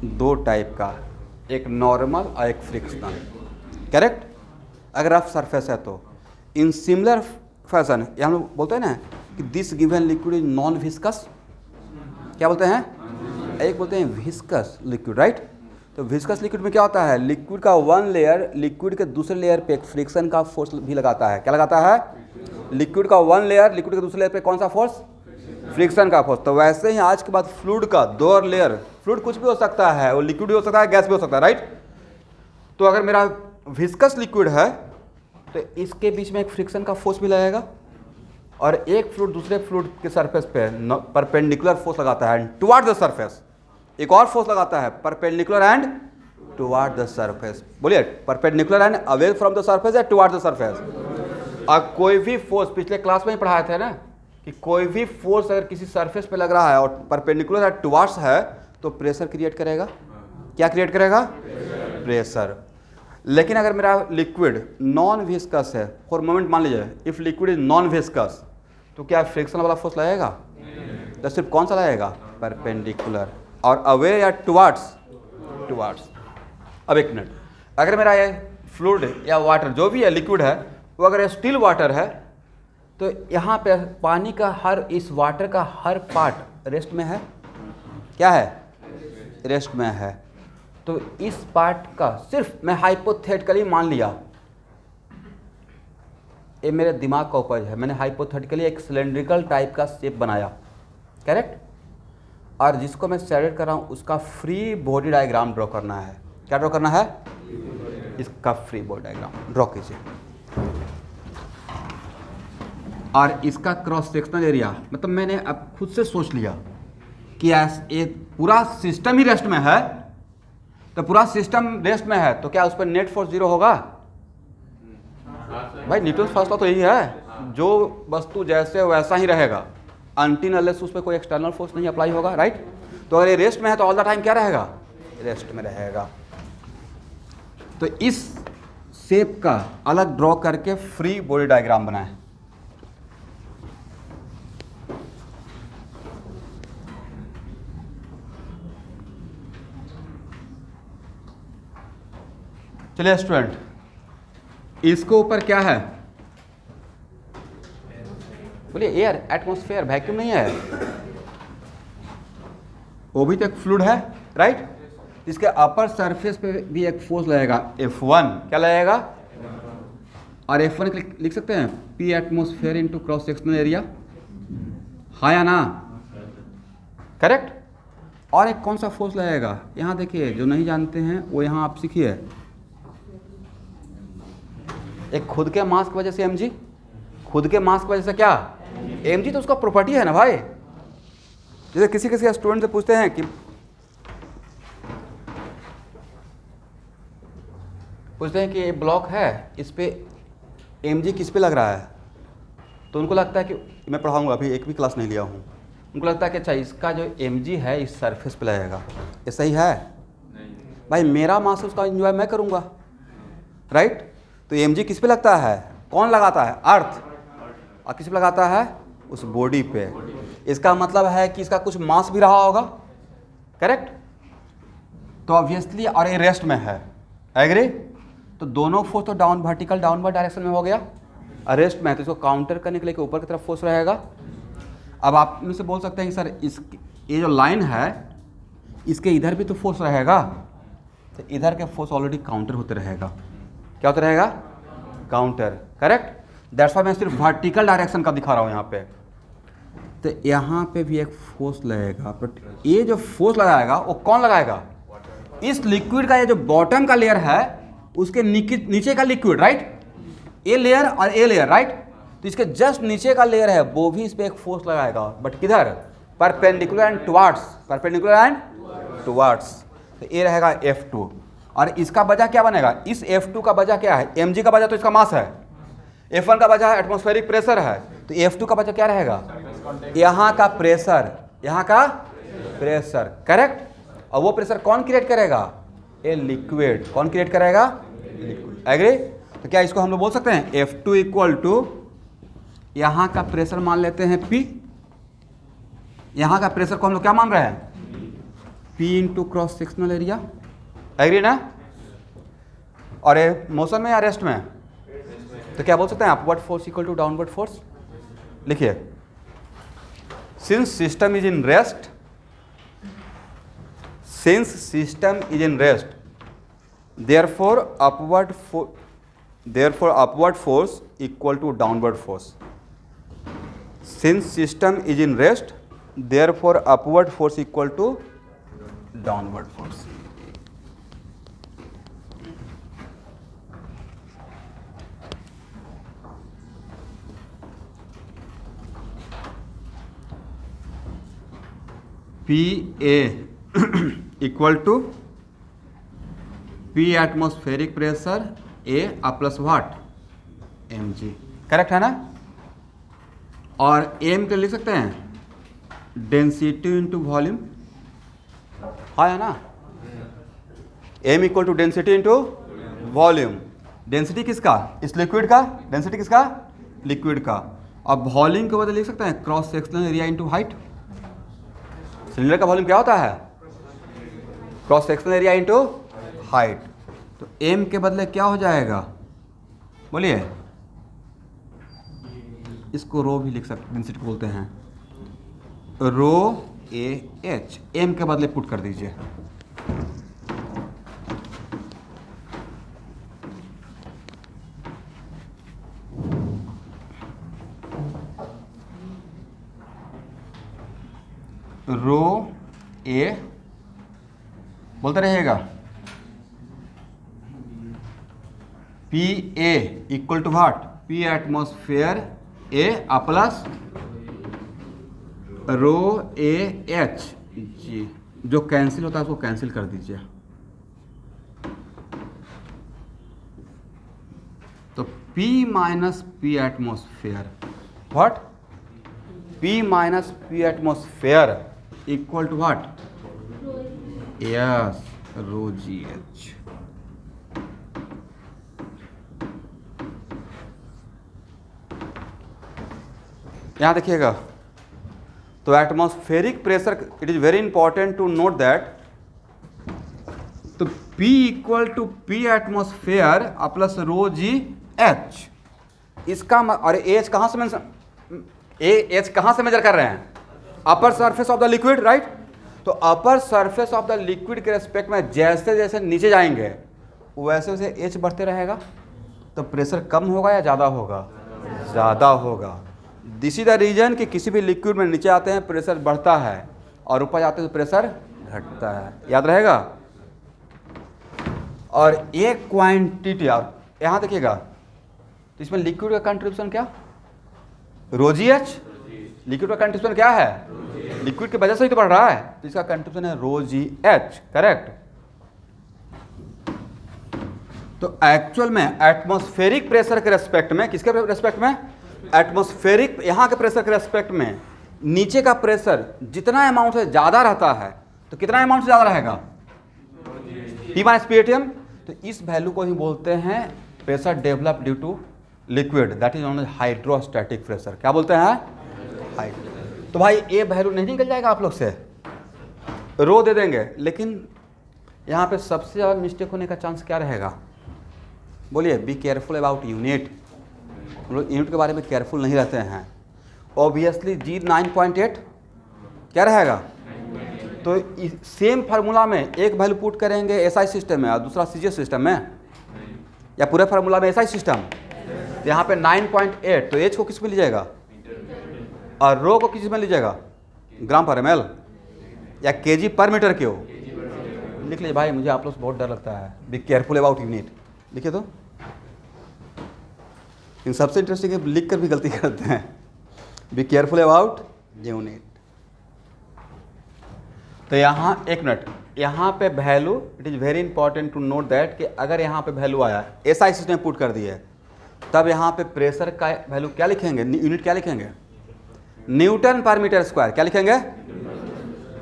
[SPEAKER 1] दो टाइप का, एक नॉर्मल और एक फ्रिक्शनल, करेक्ट? अगर रफ सरफेस है तो इन सिमिलर फैशन, ये हम लोग बोलते हैं ना कि this given liquid is non viscous, क्या बोलते हैं? एक बोलते हैं विस्कस लिक्विड, राइट? तो विस्कस लिक्विड में क्या होता है? लिक्विड का वन लेयर लिक्विड के दूसरे लेयर पे एक फ्रिक्शन का फोर्स भी लगाता है। क्या लगाता है? लिक्विड का वन लेयर लिक्विड के दूसरे लेयर पे कौन सा फोर्स? फ्रिक्शन का फोर्स। तो वैसे ही आज के बाद फ्लूइड का दो लेयर, फ्लूइड कुछ भी हो सकता है, वो लिक्विड भी हो सकता है, गैस भी हो सकता है, राइट? तो अगर मेरा विस्कस लिक्विड है तो इसके बीच में एक फ्रिक्शन का फोर्स भी लगेगा, और एक फ्लूइड दूसरे फ्लूइड के सरफेस पे परपेंडिकुलर फोर्स लगाता है टुवर्ड द सरफेस, एक और फोर्स लगाता है perpendicular and toward the surface. बोलिए, perpendicular and away from the surface या टुवर्ड द सरफेस? और कोई भी फोर्स, पिछले क्लास में ही पढ़ाए थे ना कि कोई भी फोर्स अगर किसी सरफेस पे लग रहा है और परपेंडिकुलर या टुवर्ड्स है तो प्रेशर क्रिएट करेगा। क्या क्रिएट करेगा? प्रेशर। लेकिन अगर मेरा लिक्विड नॉन विस्कस है, फॉर मोमेंट मान लीजिए if liquid is non viscous, तो क्या फ्रिक्शन वाला फोर्स लगेगा? तो सिर्फ कौन सा लगेगा? परपेंडिकुलर। और अवे या टुवर्ड्स? टुवर्ड्स। अब एक मिनट, अगर मेरा ये फ्लूइड या वाटर जो भी है लिक्विड है, वो अगर स्टिल वाटर है तो यहाँ पे पानी का हर, इस वाटर का हर पार्ट रेस्ट में है। क्या है? रेस्ट में है। तो इस पार्ट का सिर्फ मैं हाइपोथेटिकली मान लिया, ये मेरे दिमाग का उपज है, मैंने हाइपोथेटिकली एक सिलेंड्रिकल टाइप का शेप बनाया, करेक्ट? और जिसको मैं सेलेक्ट कर रहा हूँ उसका फ्री बॉडी डायग्राम ड्रॉ करना है। क्या ड्रॉ करना है? इसका फ्री बॉडी डायग्राम ड्रॉ कीजिए। और इसका क्रॉस सेक्शनल एरिया, मतलब मैंने अब खुद से सोच लिया कि ये पूरा सिस्टम ही रेस्ट में है, तो पूरा सिस्टम रेस्ट में है तो क्या उस पर नेट फोर्स जीरो होगा? भाई न्यूटन फर्स्ट लॉ तो यही है, जो वस्तु जैसे वैसा ही रहेगा अनटिल अनलेस उस पर कोई एक्सटर्नल फोर्स नहीं अप्लाई होगा, राइट? तो अगर ये रेस्ट में है तो ऑल द टाइम क्या रहेगा? रेस्ट में रहेगा। तो इस शेप का अलग ड्रॉ करके फ्री बॉडी डायग्राम बनाएं। चलिए स्टूडेंट, इसको ऊपर क्या है? बोलिए एयर, एटमॉस्फेयर, वैक्यूम नहीं है, वो भी तो एक फ्लूइड है, राइट? इसके अपर सरफेस पे भी एक फोर्स लगेगा F1। क्या लगेगा? और F1 लिख सकते हैं P atmosphere into cross sectional area, हाँ या ना? करेक्ट? और एक कौन सा फोर्स लगेगा? यहाँ देखिए, जो नहीं जानते हैं वो यहाँ आप सीखिए। एक खुद के मास की वजह से mg, खुद के मास की वजह से क्या? mg तो उसका प्रॉपर्टी है ना भाई। जैसे किसी स्टूडेंट से पूछते हैं कि ये ब्लॉक है, इस पे mg किस पे लग रहा है, तो उनको लगता है कि मैं पढ़ाऊंगा, अभी एक भी क्लास नहीं लिया हूँ, उनको लगता है कि अच्छा इसका जो mg है इस सरफेस पे लगेगा। ये सही है? नहीं भाई, मेरा मास उसका एंजॉय मैं करूँगा, राइट? तो mg किस पे लगता है? कौन लगाता है? अर्थ। और किस पे लगाता है? उस बॉडी पे। इसका मतलब है कि इसका कुछ मास भी रहा होगा, करेक्ट? तो ऑब्वियसली, और ये रेस्ट में है, एग्री? तो दोनों फोर्स तो डाउन वर्टिकल डाउनवर्ड डायरेक्शन में हो गया, अरेस्ट में है तो इसको काउंटर करने के लिए ऊपर की तरफ फोर्स रहेगा। अब आप में से बोल सकते हैं कि सर इस ये जो लाइन है इसके इधर भी तो फोर्स रहेगा, तो इधर के फोर्स ऑलरेडी काउंटर होते रहेगा। क्या होता रहेगा? काउंटर। करेक्ट। दैट्स व्हाई मैं सिर्फ वर्टिकल डायरेक्शन का दिखा रहा हूँ यहाँ पे। तो यहाँ पे भी एक फोर्स लगेगा, बट ये जो फोर्स लगाएगा वो कौन लगाएगा? इस लिक्विड का ये जो बॉटम का लेयर है उसके नीचे का लिक्विड, राइट? ए लेयर और ए लेयर, राइट? तो इसके जस्ट नीचे का लेयर है वो भी इस पर एक फोर्स लगाएगा, बट किधर? Perpendicular and towards. Perpendicular and towards. तो ये रहेगा F2 और इसका वजह क्या बनेगा? इस F2 का वजह क्या है? mg का वजह तो इसका मास है, F1 का वजह एटमॉस्फेरिक प्रेशर है, तो F2 का वजह क्या रहेगा? यहाँ का प्रेशर, यहाँ का प्रेशर। करेक्ट। और वो प्रेशर कौन क्रिएट करेगा? A liquid. कौन क्रिएट करेगा? लिक्विड। एग्री? तो क्या इसको हम लोग बोल सकते हैं F2 इक्वल टू यहाँ का प्रेशर मान लेते हैं P, यहाँ का प्रेशर को हम लोग क्या मान रहे हैं? P into cross sectional area. Agree ना? और ये मोशन में या रेस्ट में? तो क्या बोल सकते हैं? Upward force equal to downward force. लिखिए, since system is in rest, since system is in rest, therefore upward force equal to downward force. Since system is in rest, therefore upward force equal to downward force. PA equal to P atmospheric pressure A plus what mg। Correct है ना? और m के लिख सकते हैं density into volume. हाँ है ना? m equal to density into volume. Density किसका? इस लिक्विड का। डेंसिटी किसका? लिक्विड का। अब वॉल्यूम के बदले लिख सकते हैं cross sectional area into height. Cylinder का वॉल्यूम क्या होता है? Cross sectional area into height. तो m के बदले क्या हो जाएगा? बोलिए। इसको रो भी लिख सकते, डेंसिटी बोलते हैं, रो AH। m के बदले पुट कर दीजिए। रो A बोलते रहिएगा PA equal to what? P atmosphere A plus rho AH g. जो कैंसिल होता है उसको कैंसिल कर दीजिए। तो P minus P atmosphere, what? P minus P atmosphere equal to what? Yes, rho GH। यहाँ देखिएगा, तो atmospheric pressure, it is very important to note that, तो P equal to P atmosphere plus rho GH। इसका और H कहाँ से H कहाँ से मेजर कर रहे हैं? Upper surface of the liquid, right? तो upper surface of the liquid के रेस्पेक्ट में जैसे जैसे नीचे जाएंगे वैसे वैसे एच बढ़ते रहेगा, तो प्रेशर कम होगा या ज़्यादा होगा? ज़्यादा होगा। दिस इज द रीजन कि किसी भी लिक्विड में नीचे आते हैं प्रेशर बढ़ता है और ऊपर जाते हैं तो प्रेशर घटता है। याद रहेगा? और एक क्वांटिटी, और यहाँ देखिएगा, तो इसमें लिक्विड का कंट्रीब्यूशन क्या? रो GH। लिक्विड का कंट्रीब्यूशन क्या है? लिक्विड की वजह से ही तो बढ़ रहा है, तो इसका कंट्रीब्यूशन है रो GH। करेक्ट। तो एक्चुअल में एटमॉस्फेरिक प्रेशर के रेस्पेक्ट में, किसके रेस्पेक्ट में? एटमॉस्फेरिक, यहाँ के प्रेशर के रेस्पेक्ट में नीचे का प्रेशर जितना अमाउंट से ज़्यादा रहता है, तो कितना अमाउंट से ज़्यादा रहेगा? P minus P ATM। तो इस वैल्यू को ही बोलते हैं pressure develop due to liquid, that is known as hydrostatic pressure. क्या बोलते हैं? हाइड। तो भाई ये वैल्यू नहीं निकल जाएगा आप लोग से, रो दे देंगे, लेकिन यहाँ पे सबसे ज़्यादा मिस्टेक होने का चांस क्या रहेगा? बोलिए, बी केयरफुल अबाउट यूनिट। हम लोग यूनिट के बारे में केयरफुल नहीं रहते हैं। ऑब्वियसली जी 9.8 क्या रहेगा? तो सेम फार्मूला में एक वैल्यू पुट करेंगे एसआई सिस्टम में और दूसरा सीजीएस सिस्टम में, या पूरे फार्मूला में एसआई सिस्टम। तो यहाँ पे 9.8, तो एच को किस में लीजिएगा और रो को किस में लीजिएगा? ग्राम पर एमएल या केजी पर मीटर क्यों? लिख लीजिए भाई, मुझे आप लोग से बहुत डर लगता है। बी केयरफुल अबाउट यूनिट, लिखिए तो। इन सबसे इंटरेस्टिंग है लिख कर भी गलती करते हैं। Be careful about unit. तो यहाँ एक मिनट, यहाँ पे value, it is very important to note that कि अगर यहाँ पे वैल्यू आया एसआई सिस्टम में पुट कर दिए, तब यहाँ पे प्रेशर का वैल्यू क्या लिखेंगे? यूनिट क्या लिखेंगे? न्यूटन पर मीटर स्क्वायर। क्या लिखेंगे?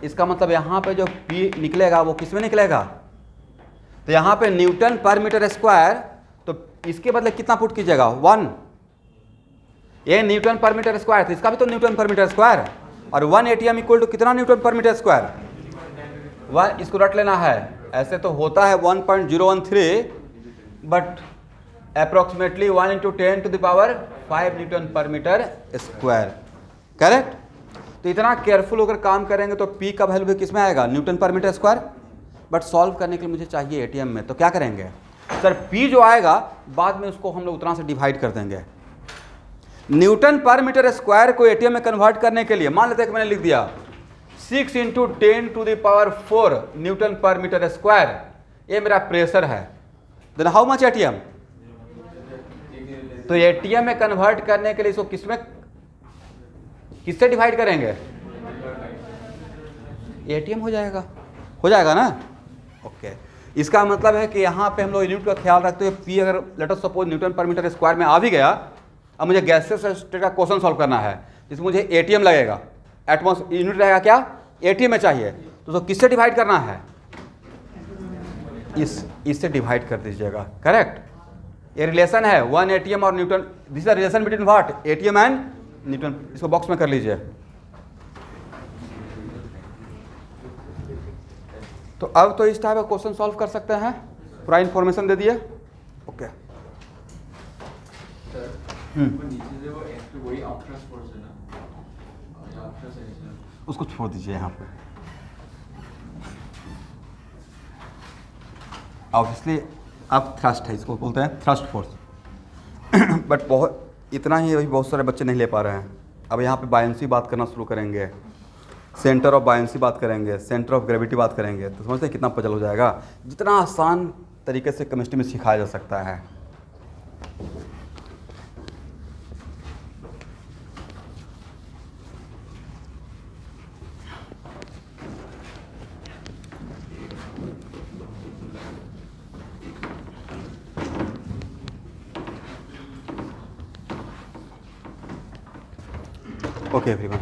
[SPEAKER 1] इसका मतलब यहाँ पे जो पी निकलेगा वो किस में निकलेगा? तो यहाँ पे न्यूटन पर मीटर स्क्वायर, तो इसके बदले कितना पुट कीजिएगा? 1। ये न्यूटन पर मीटर स्क्वायर था, इसका भी तो न्यूटन पर मीटर स्क्वायर, और 1 ATM इक्वल टू कितना न्यूटन पर मीटर स्क्वायर? 1। इसको रट लेना है। ऐसे तो होता है 1.013, बट अप्रोक्सीमेटली 1 × 10⁵ न्यूटन पर मीटर स्क्वायर। करेक्ट? तो इतना केयरफुल होकर काम करेंगे तो पी का वैल्यू भी किस में आएगा? न्यूटन पर मीटर स्क्वायर। बट सॉल्व करने के लिए मुझे चाहिए एटीएम में, तो क्या करेंगे सर? पी जो आएगा बाद में उसको हम लोग उतना से डिवाइड कर देंगे। न्यूटन पर मीटर स्क्वायर को एटीएम में कन्वर्ट करने के लिए मान लेते हैं कि मैंने लिख दिया 6 × 10⁴ न्यूटन पर मीटर स्क्वायर, ये मेरा प्रेशर है। Then how much ATM? तो एटीएम में कन्वर्ट करने के लिए इसको किससे डिवाइड करेंगे? एटीएम हो जाएगा ना? ओके। इसका मतलब है कि यहाँ पे हम लोग यूनिट का ख्याल रखते हुए पी अगर लेट अस सपोज न्यूटन पर मीटर स्क्वायर में आ भी गया, अब मुझे गैसेस स्टेट का क्वेश्चन सॉल्व करना है जिसमें मुझे एटीएम लगेगा, यूनिट रहेगा क्या? एटीएम में चाहिए, तो उसको किससे डिवाइड करना है? इससे डिवाइड कर दीजिएगा। करेक्ट? ये रिलेशन है 1 ATM और Newton. This is relation between what? ATM and Newton. इसको बॉक्स में कर लीजिए। तो अब तो इस टाइप का क्वेश्चन सॉल्व कर सकते हैं, पूरा इन्फॉर्मेशन दे दिए। ओके। उसको छोड़ दीजिए यहाँ पे। ऑब्वियसली अब थ्रस्ट है, इसको बोलते हैं थ्रस्ट फोर्स। बट बहुत इतना ही अभी बहुत सारे बच्चे नहीं ले पा रहे हैं। अब यहाँ पे बायंसी बात करना शुरू करेंगे, सेंटर ऑफ बायंसी बात करेंगे, सेंटर ऑफ ग्रेविटी बात करेंगे, तो समझते हैं कितना पजल हो जाएगा। जितना आसान तरीके से केमिस्ट्री में सिखाया जा सकता है। ओके एवरीवन,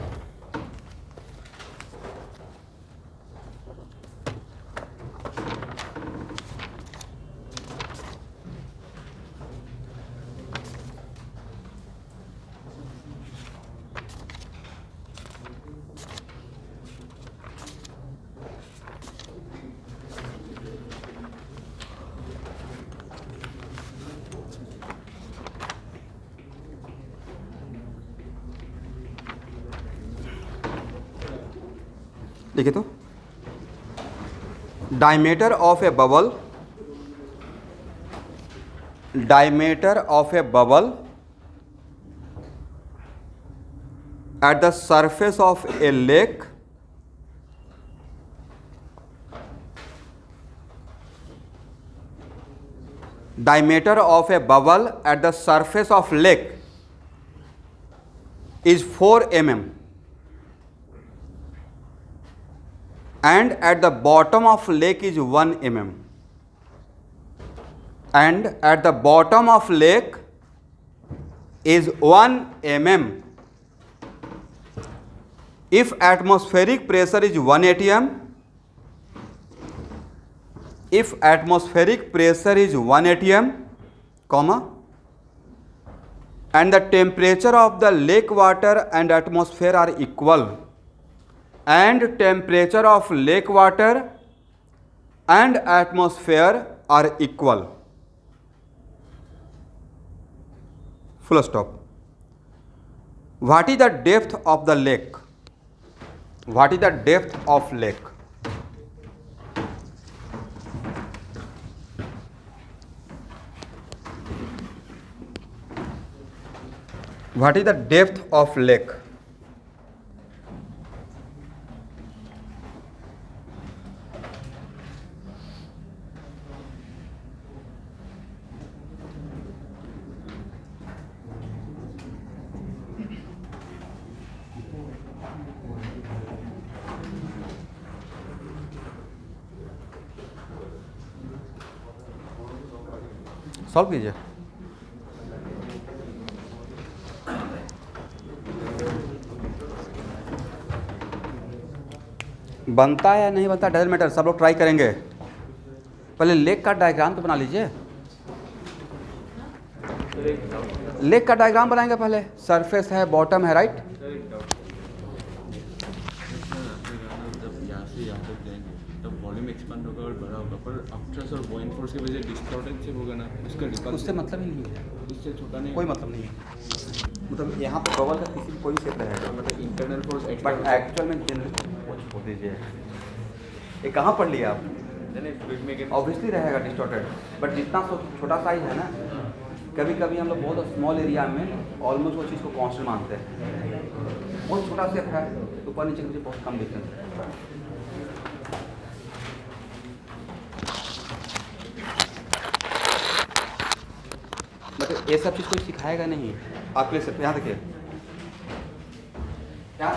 [SPEAKER 1] देखिए तो diameter of a bubble at the surface of a lake is 4 mm and at the bottom of lake is 1 mm and at the bottom of lake is 1 mm if atmospheric pressure is 1 atm, if atmospheric pressure is 1 atm, comma, and the temperature of the lake water and atmosphere are equal, and temperature of lake water and atmosphere are equal. full stop. What is the depth of the lake? What is the depth of lake? What is the depth of lake? Solve कीजिए। बनता है या नहीं बनता doesn't matter, सब लोग try करेंगे। पहले लेक का डायग्राम तो बना लीजिए। लेक का डायग्राम बनाएंगे पहले। सरफेस है, बॉटम है, राइट। उससे मतलब ही नहीं है, उससे छोटा नहीं, कोई मतलब नहीं है। मतलब यहाँ पर बबल का किसी कोई शेप रहेगा, मतलब इंटरनल फोर्स, बट एक्चुअल में जनरल छोड़ दीजिए। ये कहाँ पढ़ लिया आप? ऑब्वियसली रहेगा डिस्टॉर्टेड, बट जितना छोटा साइज है ना, कभी कभी हम लोग बहुत स्मॉल एरिया में ऑलमोस्ट वो चीज़ को कांस्टेंट मानते हैं। बहुत छोटा शेप है, ऊपर नीचे मुझे बहुत कम डिफरेंस है। मतलब ये सब चीज़ कोई सिखाएगा नहीं आपके लिए। सिर्फ यहाँ देखिए, क्या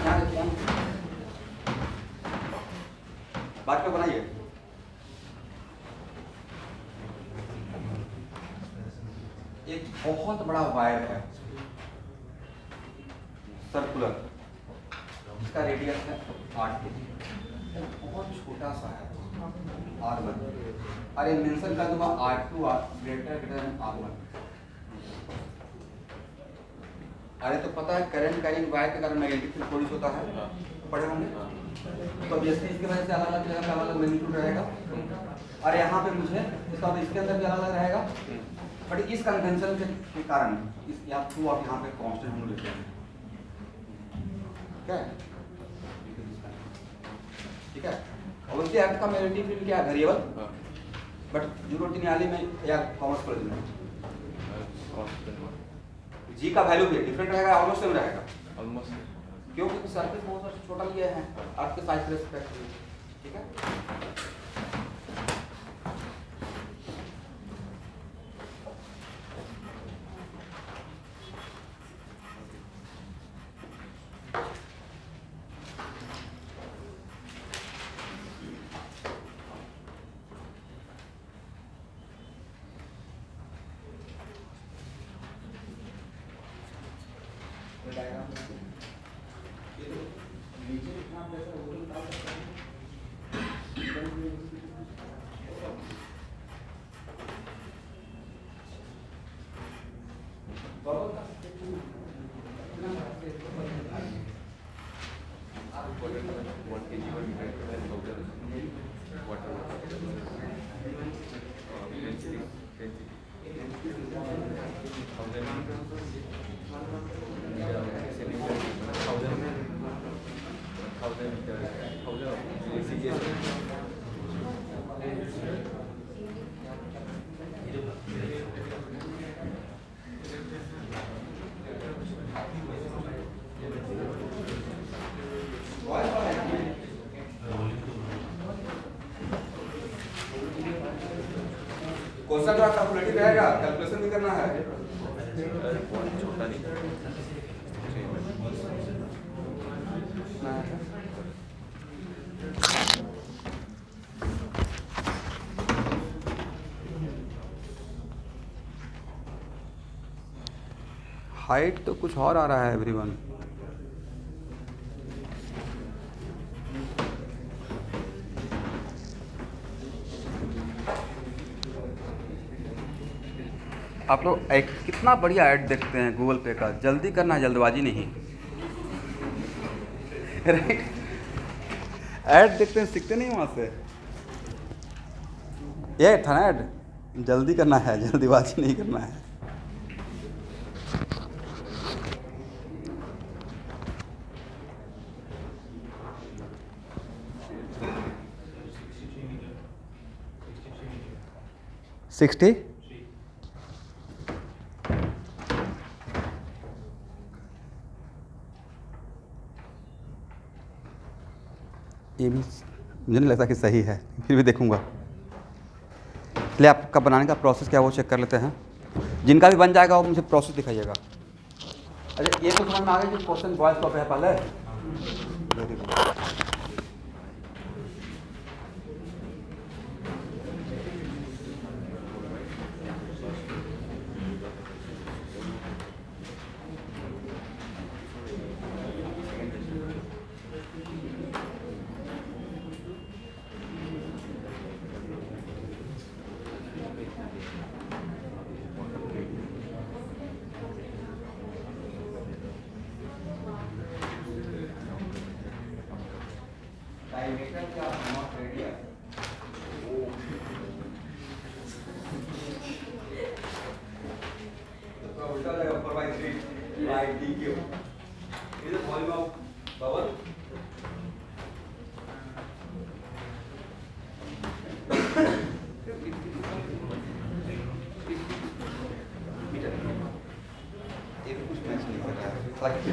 [SPEAKER 1] बात क्यों बनाइए। एक बहुत बड़ा वायर है सर्कुलर, इसका रेडियस है 8 kg, बहुत छोटा सा है R1। अरे मेंशन कर दूंगा R2 ग्रेटर देन R1। अरे तो पता है करंट कैरिंग वायर के कारण मैग्नेटिक फील्ड प्रोड्यूस होता है, पढ़े होंगे। तो ऑब्वियसली इसकी वजह से अलग अलग जगह पे अलग अलग मैग्नीट्यूड रहेगा। और यहाँ पे मुझे इसका इसके अंदर भी अलग अलग रहेगा, बट इस कन्वेंशन के कारण इस यहाँ टू और यहाँ पे कांस्टेंट हम लेते हैं। ठीक है। और उसके अर्थ का मैग्नेटिक फील्ड क्या है? वेरिएबल, बट 0 में या कॉमर्स कॉलेज में जी का वैल्यू भी डिफरेंट रहेगा, ऑलमोस्ट सेम रहेगा, ऑलमोस्ट, क्योंकि सरफेस बहुत छोटा लिया है अर्थ के साइज के रिस्पेक्ट में। ठीक है। क्वेश्चन थोड़ा कैलकुलेटिव रहेगा, कैलकुलेशन भी करना है। छोटा नहीं हाइट तो कुछ और आ रहा है एवरीवन। आप लोग एक कितना बढ़िया ऐड देखते हैं गूगल पे का, जल्दी करना है, जल्दबाजी नहीं। राइट, ऐड देखते हैं, सीखते नहीं वहाँ से। ये था ना ऐड, जल्दी करना है, जल्दीबाजी नहीं करना है। 60 ये भी मुझे नहीं लगता कि सही है, फिर भी देखूंगा। इसलिए आपका बनाने का प्रोसेस क्या है वो चेक कर लेते हैं। जिनका भी बन जाएगा वो मुझे प्रोसेस दिखाइएगा। अरे ये तो समझ में आ गया कि क्वेश्चन बॉयज टॉप है पहले। Very good.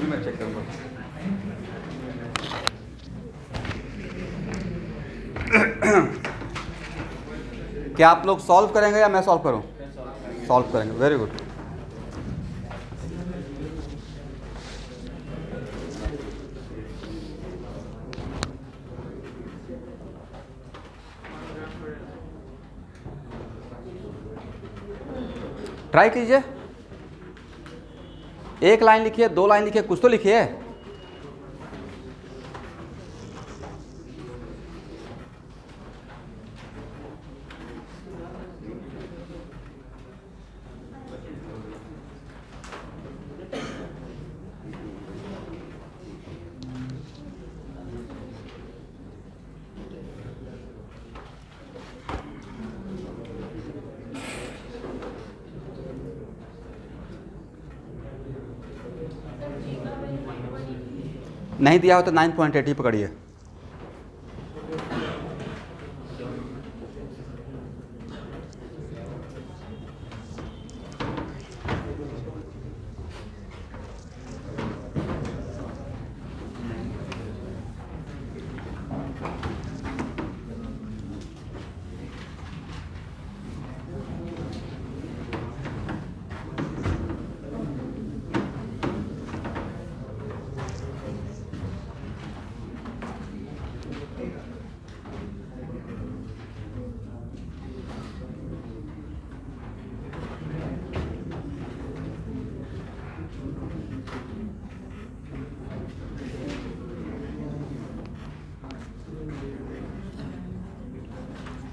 [SPEAKER 1] मैं चेक करूंगा। क्या आप लोग सॉल्व करेंगे या मैं सॉल्व करूं? सॉल्व करेंगे, वेरी गुड। ट्राई कीजिए। एक लाइन लिखिए, 2 लाइन लिखिए, कुछ तो लिखिए। नहीं दिया हो तो 9.8 ही पकड़िए।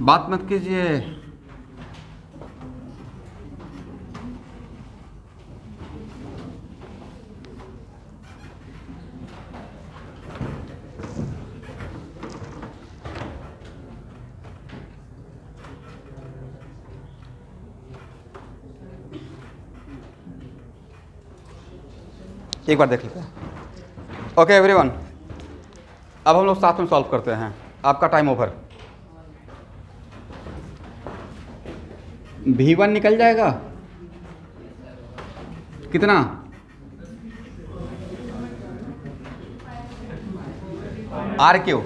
[SPEAKER 1] बात मत कीजिए। एक बार देख लेते हैं। ओके एवरीवन, अब हम लोग साथ में सॉल्व करते हैं। आपका टाइम ओवर। V1 निकल जाएगा कितना? RQ।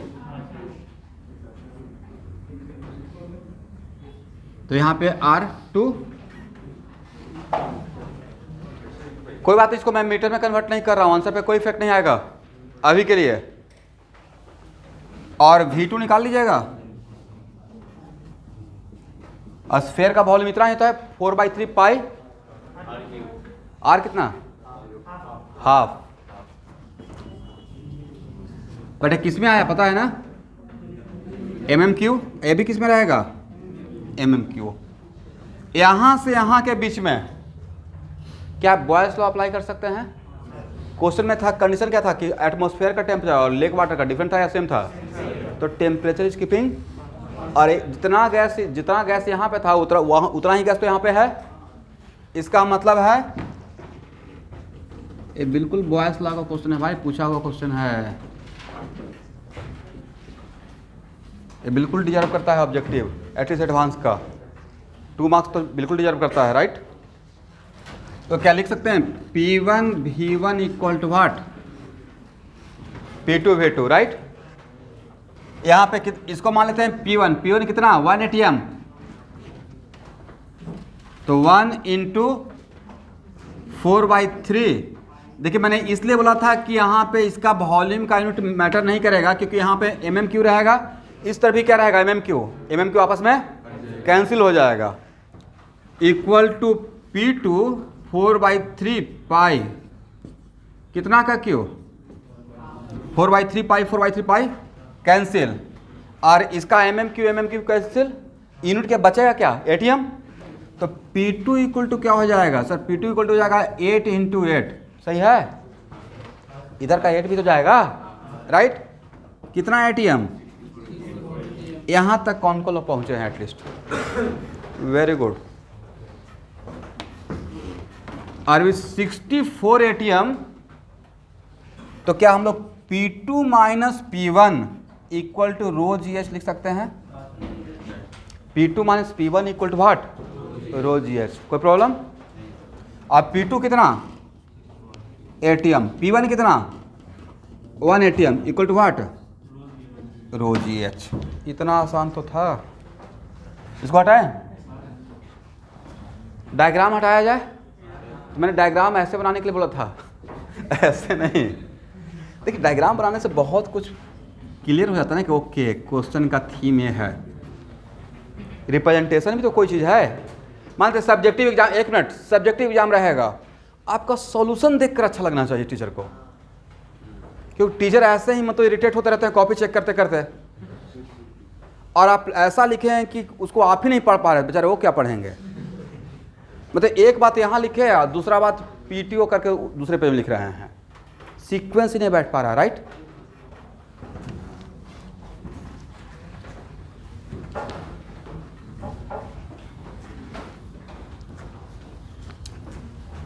[SPEAKER 1] तो यहाँ पे R2। कोई बात नहीं, इसको मैं मीटर में कन्वर्ट नहीं कर रहा हूँ, आंसर पे कोई इफेक्ट नहीं आएगा अभी के लिए। और V2 निकाल लीजिएगा। स्फेयर का वॉल्यूम इतना ही होता है 4/3 पाई R कितना? हाफ। बट किस में आया पता है ना? MMQ। ए भी किस में रहेगा? MMQ। यहां से यहां के बीच में क्या बॉयल्स लॉ अप्लाई कर सकते हैं? क्वेश्चन में था, कंडीशन क्या था कि एटमॉस्फेयर का टेम्परेचर और लेक वाटर का डिफरेंट था या सेम था? तो टेम्परेचर इज कीपिंग। और जितना गैस यहाँ पे था उतना ही गैस तो यहाँ पे है। इसका मतलब है ये बिल्कुल बॉयल्स लॉ का क्वेश्चन है भाई, पूछा हुआ क्वेश्चन है। ये बिल्कुल डिजर्व करता है ऑब्जेक्टिव, एटलीस्ट एडवांस का। 2 मार्क्स तो बिल्कुल डिजर्व करता है, राइट। तो क्या लिख सकते हैं, P1 V1 equal to what, P2 V2, right. यहाँ पे इसको मान लेते हैं P1 कितना 1 ATM, तो 1 इंटू 4/3। देखिए मैंने इसलिए बोला था कि यहाँ पे इसका वॉल्यूम का यूनिट मैटर नहीं करेगा, क्योंकि यहाँ पे MMQ रहेगा, इस तरफ भी क्या रहेगा MMQ आपस में कैंसिल हो जाएगा। इक्वल टू P2 4/3 पाई कितना का Q, 4/3 पाई कैंसिल, और इसका MMQ कैंसिल, यूनिट क्या बचेगा, क्या ATM। तो P2 इक्वल टू क्या हो जाएगा सर, P2 इक्वल टू हो जाएगा 8 इंटू 8, सही है, इधर का 8 भी तो जाएगा, राइट। कितना ATM, यहाँ तक कौन कौन लोग पहुँचे हैं एटलीस्ट, वेरी गुड। और विथ 64 ATM, तो क्या हम लोग P2 minus P1 equal to rho GH लिख सकते हैं, P2 minus P1 equal to what, rho GH, कोई प्रॉब्लम। अब P2 कितना ATM, P1 कितना 1 ATM equal to what, rho GH। इतना आसान तो था, इसको हटाएं, डायग्राम हटाया जाए। तो मैंने डायग्राम ऐसे बनाने के लिए बोला था, ऐसे नहीं। देखिए डायग्राम बनाने से बहुत कुछ क्लियर हो जाता है ना कि ओके क्वेश्चन का थीम ये है। रिप्रेजेंटेशन भी तो कोई चीज़ है। मानते subjective exam, 1 minute, subjective exam रहेगा, आपका सॉल्यूशन देखकर अच्छा लगना चाहिए टीचर को, क्योंकि टीचर ऐसे ही मतलब इरिटेट होते रहते हैं कॉपी चेक करते करते, और आप ऐसा लिखे हैं कि उसको आप ही नहीं पढ़ पा रहे, बेचारे वो क्या पढ़ेंगे। मतलब एक बात यहाँ लिखे और दूसरा बात PTO करके दूसरे पेज में लिख रहे हैं, सीक्वेंस ही नहीं बैठ पा रहा, राइट।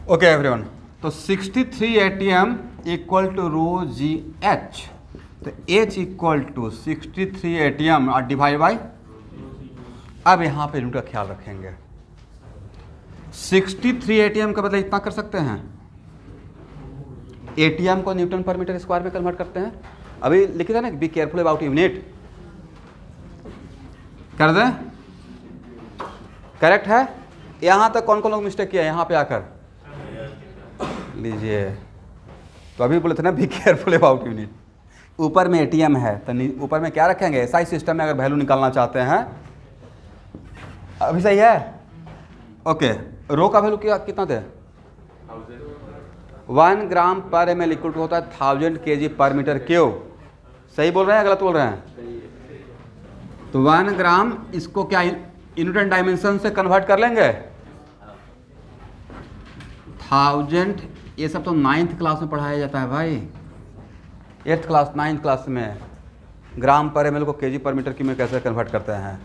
[SPEAKER 1] ओके एवरीवन, तो 63 ATM equal to rho GH, तो H इक्वल टू 63 ATM और डिवाइड बाई, अब यहाँ पे यूनिट का ख्याल रखेंगे। 63 ATM का मतलब इतना कर सकते हैं, ATM को न्यूटन पर मीटर स्क्वायर में कन्वर्ट करते हैं। अभी लिखे था ना, बी केयरफुल अबाउट यूनिट, कर दें, करेक्ट है। यहाँ तक कौन कौन लोग मिस्टेक किया यहाँ पे आकर लीजिए। तो अभी बोले थे ना बी केयरफुल अबाउट यूनिट, ऊपर में ATM है तो ऊपर में क्या रखेंगे, SI सिस्टम में अगर वैल्यू निकालना चाहते हैं, अभी सही है। ओके, रो का वैल्यू कितना थे, 1 ग्राम पर ml इक्वल टू होता है 1000 kg पर मीटर क्यूब। सही बोल रहे हैं गलत बोल रहे हैं, तो 1 ग्राम इसको क्या यूनिट एंड डायमेंशन से कन्वर्ट कर लेंगे, 1000, ये सब तो 9th क्लास में पढ़ाया जाता है भाई, 8th क्लास 9th क्लास में ग्राम पर ml को kg पर मीटर क्यूब में कैसे कन्वर्ट करते हैं।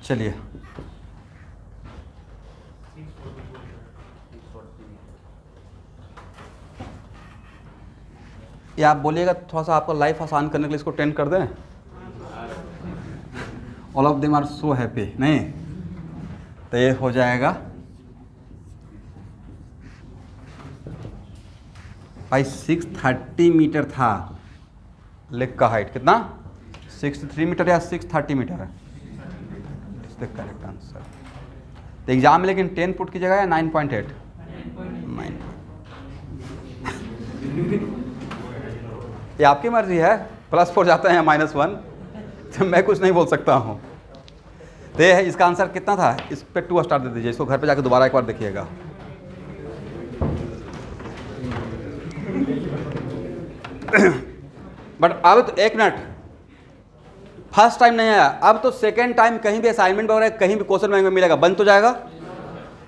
[SPEAKER 1] चलिए ये आप बोलिएगा थोड़ा सा आपको लाइफ आसान करने के लिए इसको 10 कर दें। All of them are so happy, नहीं तो ये हो जाएगा भाई 630 मीटर था लेग का हाइट, कितना 63 मीटर या 630 मीटर है, करेक्ट आंसर। तो एग्जाम में लेकिन 10 पुट की जगह है 9.8, 9। ये आपकी मर्जी है, +4 जाता है या -1, तो मैं कुछ नहीं बोल सकता हूँ। तो ये है, इसका आंसर कितना था, इस पे 2 स्टार दे दीजिए, इसको घर पे जाकर दोबारा एक बार देखिएगा। बट अब तो 1 मिनट, फर्स्ट टाइम नहीं आया, अब तो सेकेंड टाइम कहीं भी असाइनमेंट वगैरह कहीं भी क्वेश्चन में मिलेगा, बन तो जाएगा।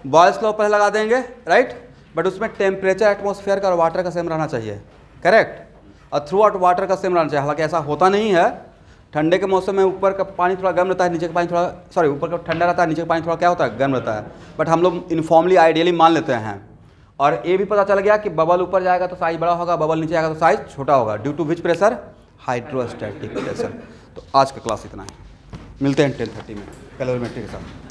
[SPEAKER 1] बॉयज़ क्लब पहले लगा देंगे, राइट, बट उसमें टेम्परेचर एटमॉस्फेयर का और वाटर का सेम रहना चाहिए, करेक्ट, और थ्रू आउट वाटर का सेम रहना चाहिए। हालांकि ऐसा होता नहीं है, ठंडे के मौसम में ऊपर का पानी थोड़ा गर्म रहता है, नीचे का पानी थोड़ा ऊपर का ठंडा रहता है, नीचे का पानी थोड़ा क्या होता है, गर्म रहता है। बट हम लोग इनफॉर्मली आइडियली मान लेते हैं। और ये भी पता चल गया कि बबल ऊपर जाएगा तो साइज बड़ा होगा, बबल नीचे आएगा तो साइज छोटा होगा, due to which pressure, hydrostatic pressure. तो आज का क्लास इतना है, मिलते हैं 10:30 में कैलोरीमेट्री के साथ।